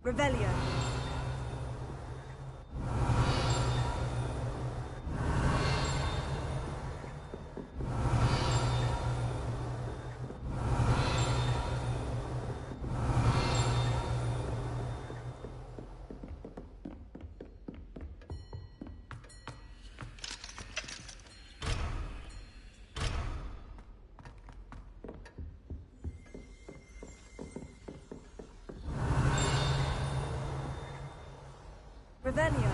Revelio. Revelio.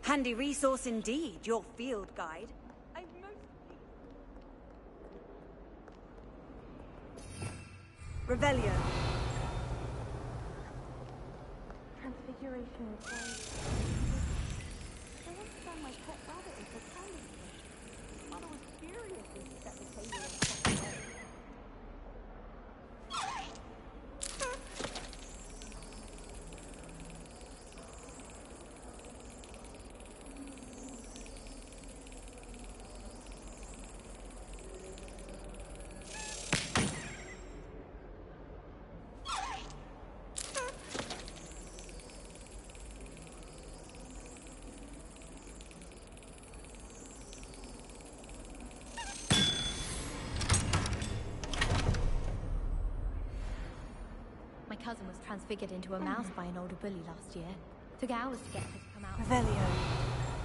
Handy resource indeed, your field guide. I'm most pleased. Revelio. Transfiguration requires... I once found my pet rabbit in the candy. Mother was furious when she set the table on top of it. My cousin was transfigured into a mouse by an older bully last year. Took hours to get her to come out. Revelio.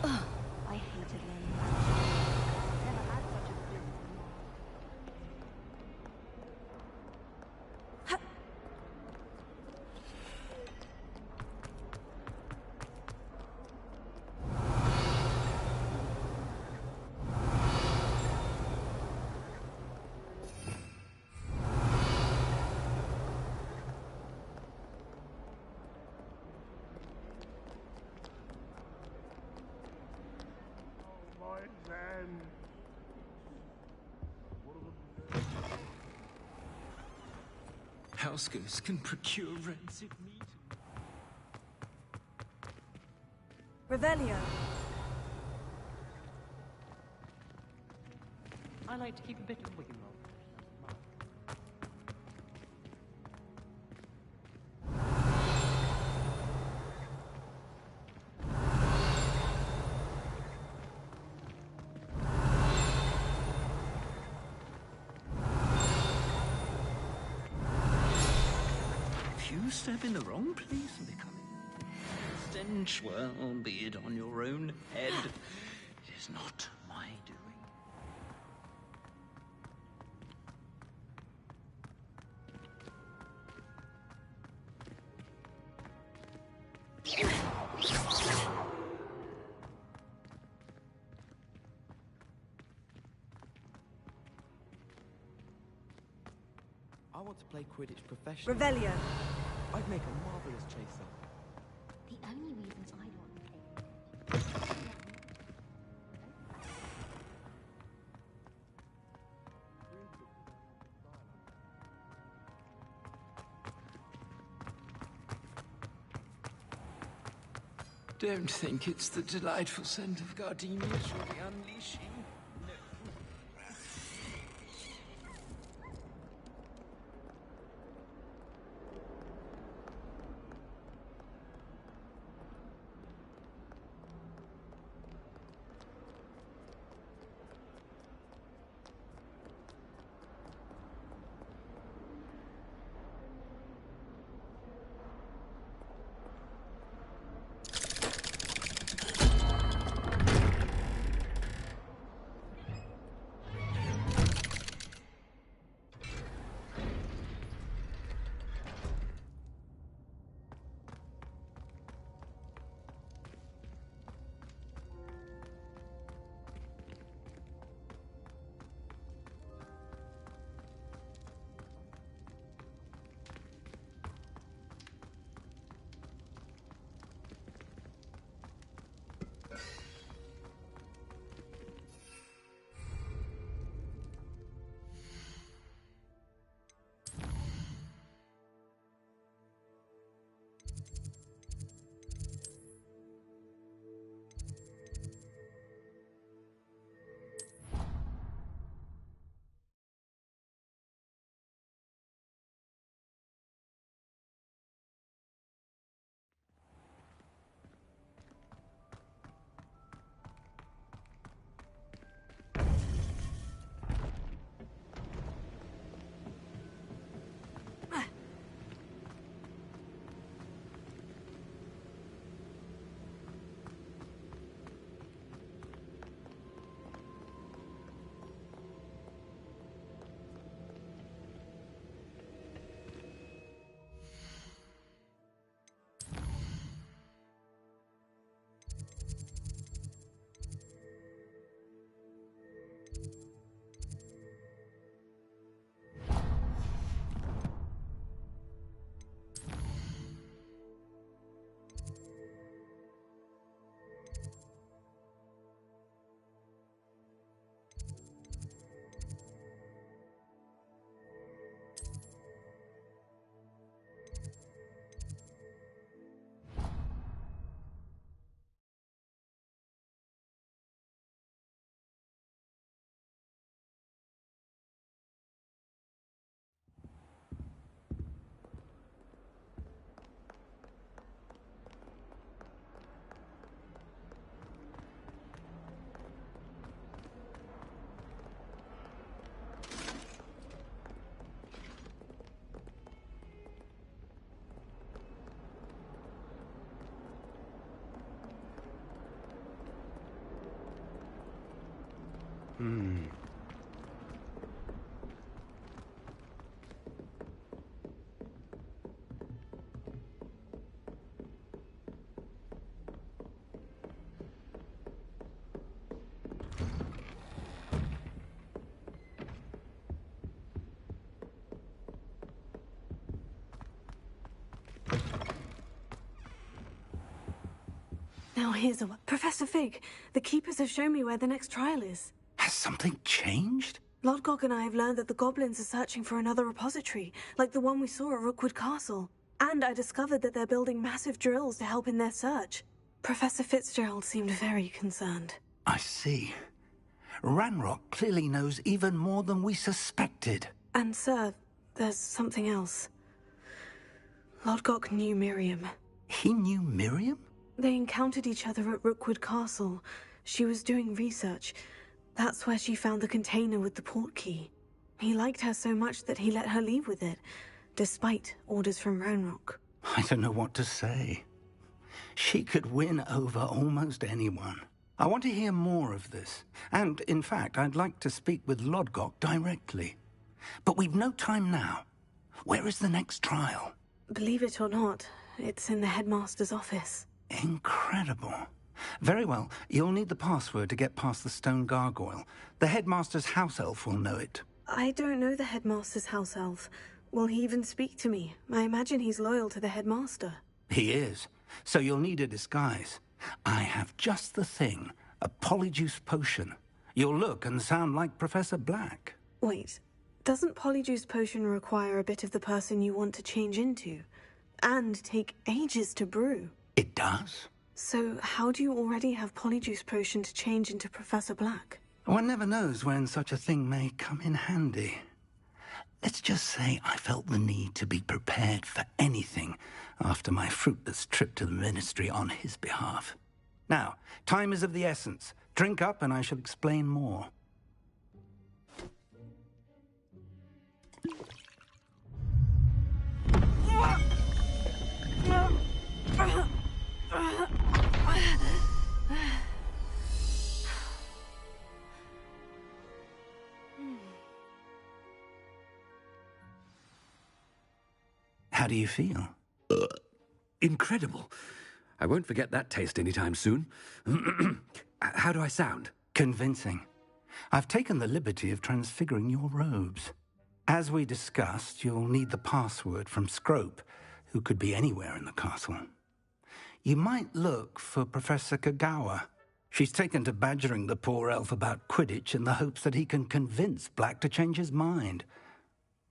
Ugh, I hated learning magic. Never had such a good Housegoose can procure rancid meat. Revelio. I like to keep a bit of wiggle room. you step in the wrong place and become stench, well, be it on your own head. It is not my doing. I want to play Quidditch professionally. Revelio. I'd make a marvelous chaser. The only reasons I want to play. Don't think it's the delightful scent of gardenias you'll be unleashing. Now here's a... Professor Fig, the Keepers have shown me where the next trial is. Has something changed? Lodgok and I have learned that the goblins are searching for another repository, like the one we saw at Rookwood Castle. And I discovered that they're building massive drills to help in their search. Professor Fitzgerald seemed very concerned. I see. Ranrock clearly knows even more than we suspected. And, sir, there's something else. Lodgok knew Miriam. He knew Miriam? They encountered each other at Rookwood Castle. She was doing research. That's where she found the container with the port key. He liked her so much that he let her leave with it. despite orders from Roanoke. I don't know what to say. She could win over almost anyone. I want to hear more of this. And, in fact, I'd like to speak with Lodgok directly. But we've no time now. Where is the next trial? Believe it or not, it's in the headmaster's office. Incredible. Very well. You'll need the password to get past the stone gargoyle. The headmaster's house elf will know it. I don't know the headmaster's house elf. Will he even speak to me? I imagine he's loyal to the headmaster. He is. So you'll need a disguise. I have just the thing. A polyjuice potion. You'll look and sound like Professor Black. Wait, doesn't polyjuice potion require a bit of the person you want to change into? And take ages to brew? It does. So how do you already have polyjuice potion to change into Professor Black? One never knows when such a thing may come in handy. Let's just say I felt the need to be prepared for anything after my fruitless trip to the Ministry on his behalf. Now, time is of the essence. Drink up and I shall explain more. How do you feel? Incredible. I won't forget that taste anytime soon. How do I sound? Convincing. I've taken the liberty of transfiguring your robes. As we discussed, you'll need the password from Scrope, who could be anywhere in the castle. You might look for Professor Kagawa. She's taken to badgering the poor elf about Quidditch in the hopes that he can convince Black to change his mind.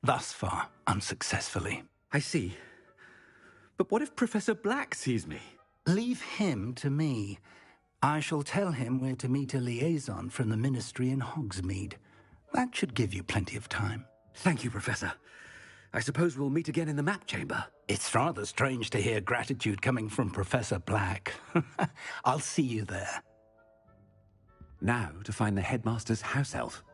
Thus far, unsuccessfully. I see. But what if Professor Black sees me? Leave him to me. I shall tell him we're to meet a liaison from the Ministry in Hogsmeade. That should give you plenty of time. Thank you, Professor. I suppose we'll meet again in the map chamber. It's rather strange to hear gratitude coming from Professor Black. I'll see you there. Now to find the headmaster's house elf.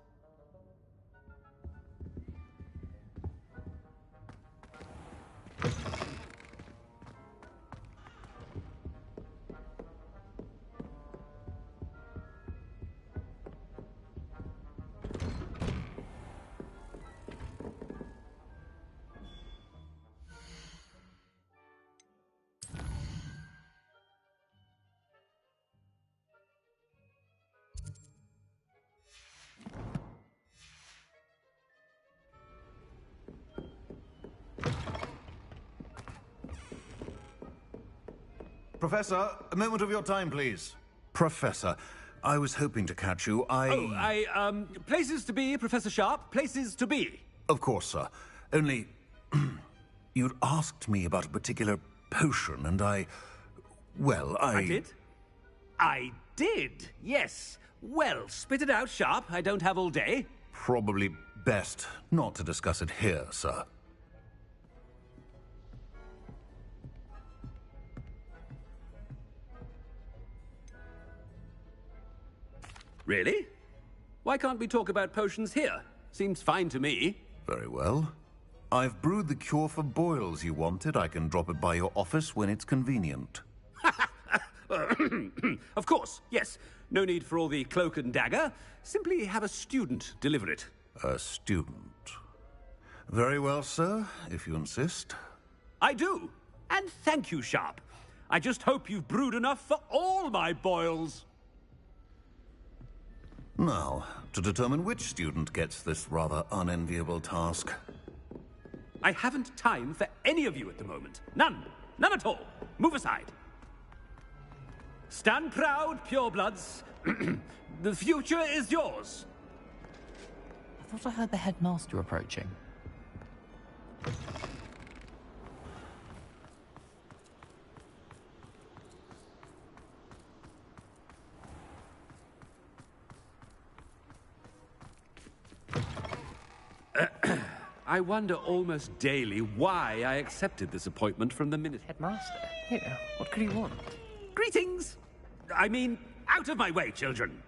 Professor, a moment of your time, please. Professor, I was hoping to catch you. Places to be, Professor Sharp, places to be. Of course, sir. Only, you'd asked me about a particular potion, and I did? I did, yes. Well, spit it out, Sharp. I don't have all day. Probably best not to discuss it here, sir. Really? Why can't we talk about potions here? Seems fine to me. Very well. I've brewed the cure for boils you wanted. I can drop it by your office when it's convenient. Of course, yes. No need for all the cloak and dagger. Simply have a student deliver it. A student. Very well, sir, if you insist. I do. And thank you, Sharp. I just hope you've brewed enough for all my boils. Now, to determine which student gets this rather unenviable task. I haven't time for any of you at the moment. None. None at all. Move aside. Stand proud, purebloods. The future is yours. I thought I heard the headmaster approaching. I wonder almost daily why I accepted this appointment from the Headmaster? Here, what could he want? Greetings! I mean, out of my way, children!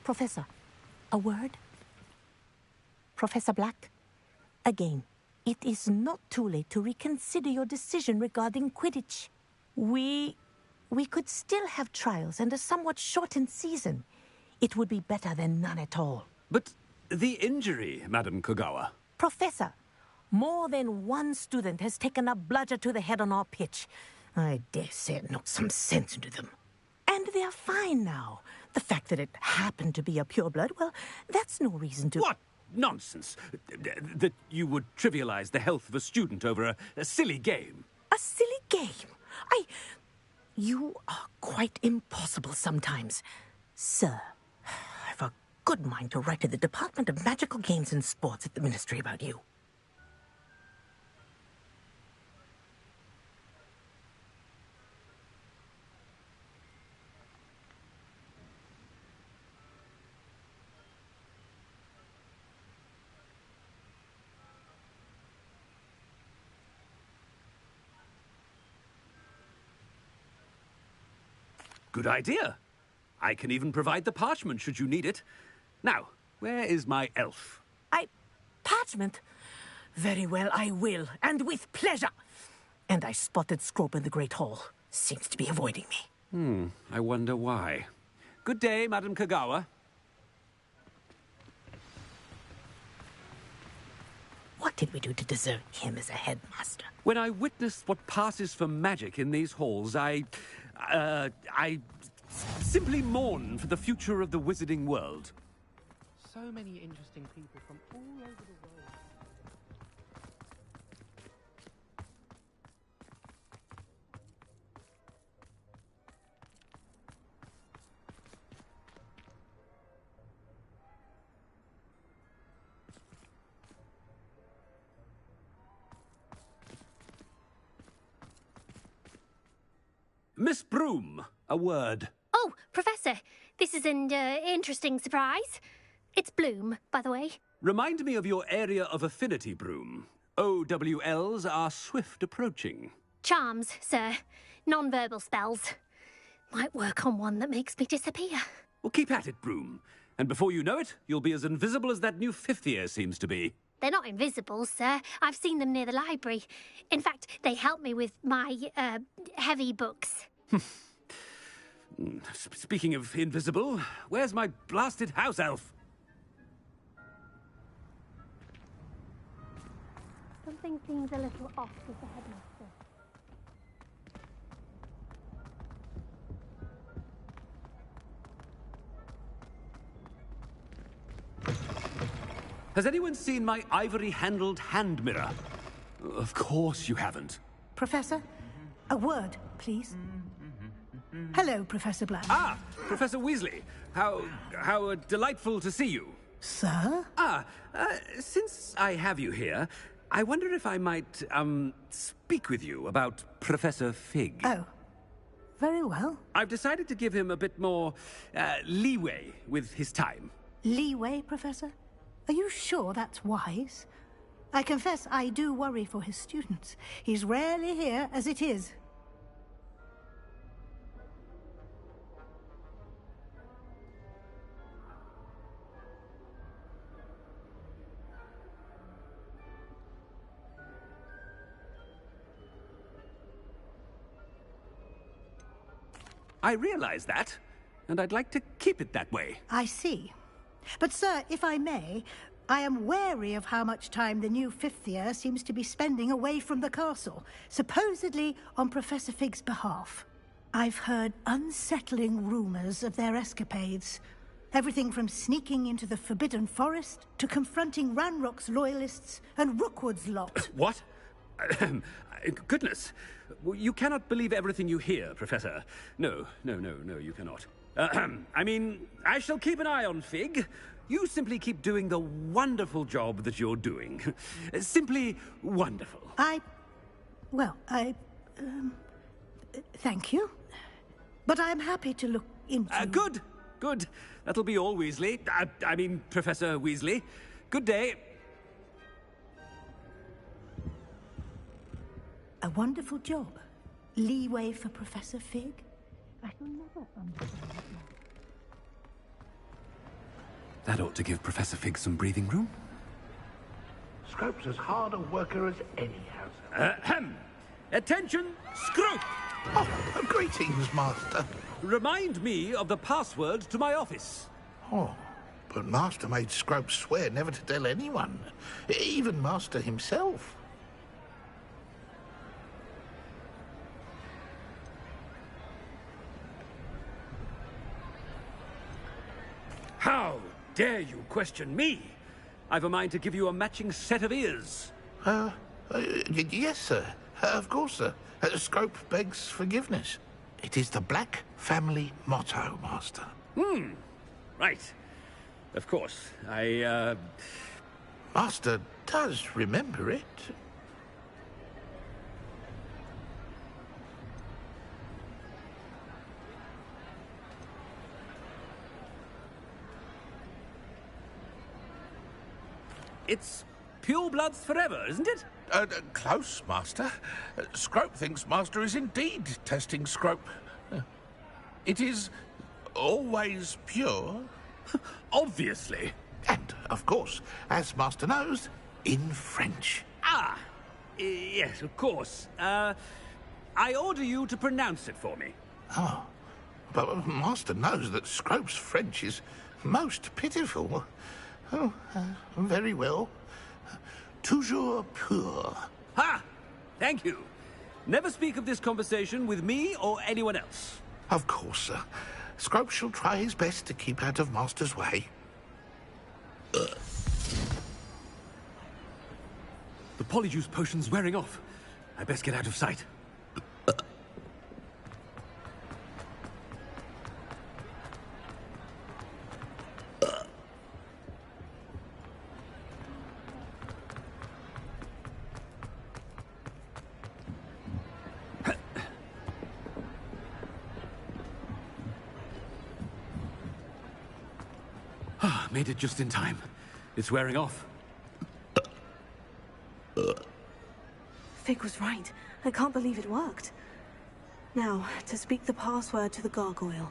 Professor, A word? Professor Black, again, it is not too late to reconsider your decision regarding Quidditch. We could still have trials and a somewhat shortened season. It would be better than none at all. But the injury, Madam Kogawa. Professor, more than one student has taken a bludger to the head on our pitch. I dare say it knocked some sense into them. And they're fine now. The fact that it happened to be a pureblood, well, that's no reason to... What nonsense! That you would trivialize the health of a student over a silly game. A silly game? You are quite impossible sometimes. Sir, I've a good mind to write to the Department of Magical Games and Sports at the Ministry about you. Good idea. I can even provide the parchment should you need it. Now, where is my elf? Parchment? Very well, I will, and with pleasure. And I spotted Scrope in the Great Hall. Seems to be avoiding me. I wonder why. Good day, Madam Kogawa. What did we do to deserve him as a headmaster? When I witness what passes for magic in these halls, I simply mourn for the future of the wizarding world. So many interesting people from all over the world. Miss Broom, a word. Oh, Professor, this is an interesting surprise. It's Bloom, by the way. Remind me of your area of affinity, Broom. OWLs are swift approaching. Charms, sir. Non-verbal spells. Might work on one that makes me disappear. Well, keep at it, Broom. And before you know it, you'll be as invisible as that new fifth year seems to be. They're not invisible, sir. I've seen them near the library. In fact, they help me with my, heavy books. Speaking of invisible, where's my blasted house elf? Something seems a little off with the headmaster. Has anyone seen my ivory-handled hand mirror? Of course you haven't. Professor, a word, please. Hello, Professor Black. Ah, Professor Weasley. How delightful to see you. Sir? Since I have you here, I wonder if I might, speak with you about Professor Fig. Oh, very well. I've decided to give him a bit more, leeway with his time. Leeway, Professor? Are you sure that's wise? I confess I do worry for his students. He's rarely here as it is. I realize that, and I'd like to keep it that way. I see. But, sir, if I may, I am wary of how much time the new fifth year seems to be spending away from the castle, supposedly on Professor Fig's behalf. I've heard unsettling rumors of their escapades. Everything from sneaking into the Forbidden Forest to confronting Ranrock's loyalists and Rookwood's lot. What? Goodness. You cannot believe everything you hear, Professor. No, you cannot. I mean, I shall keep an eye on Fig. You simply keep doing the wonderful job that you're doing. Simply wonderful. Thank you. But I'm happy to look into... Good. That'll be all, Weasley. I mean, Professor Weasley. Good day. A wonderful job. Leeway for Professor Fig. I shall never understand that. That ought to give Professor Fig some breathing room. Scrope's as hard a worker as any house. Ahem! Attention, Scrope! Oh, greetings, Master. Remind me of the password to my office. Oh, but Master made Scrope swear never to tell anyone, even Master himself. How dare you question me? I've a mind to give you a matching set of ears. Yes, sir. Of course, sir. Scrope begs forgiveness. It is the Black family motto, Master. Right. Of course. Master does remember it. It's pure bloods forever, isn't it? Close, Master. Scrope thinks Master is indeed testing Scrope. It is always pure. Obviously. And, of course, as Master knows, in French. Ah! Yes, of course. I order you to pronounce it for me. Oh. But Master knows that Scrope's French is most pitiful. Oh, very well. Toujours pur. Ha! Thank you. Never speak of this conversation with me or anyone else. Of course, sir. Scrope shall try his best to keep out of Master's way. The polyjuice potion's wearing off. I best get out of sight. Made it just in time. It's wearing off. Fig was right. I can't believe it worked. Now, to speak the password to the gargoyle.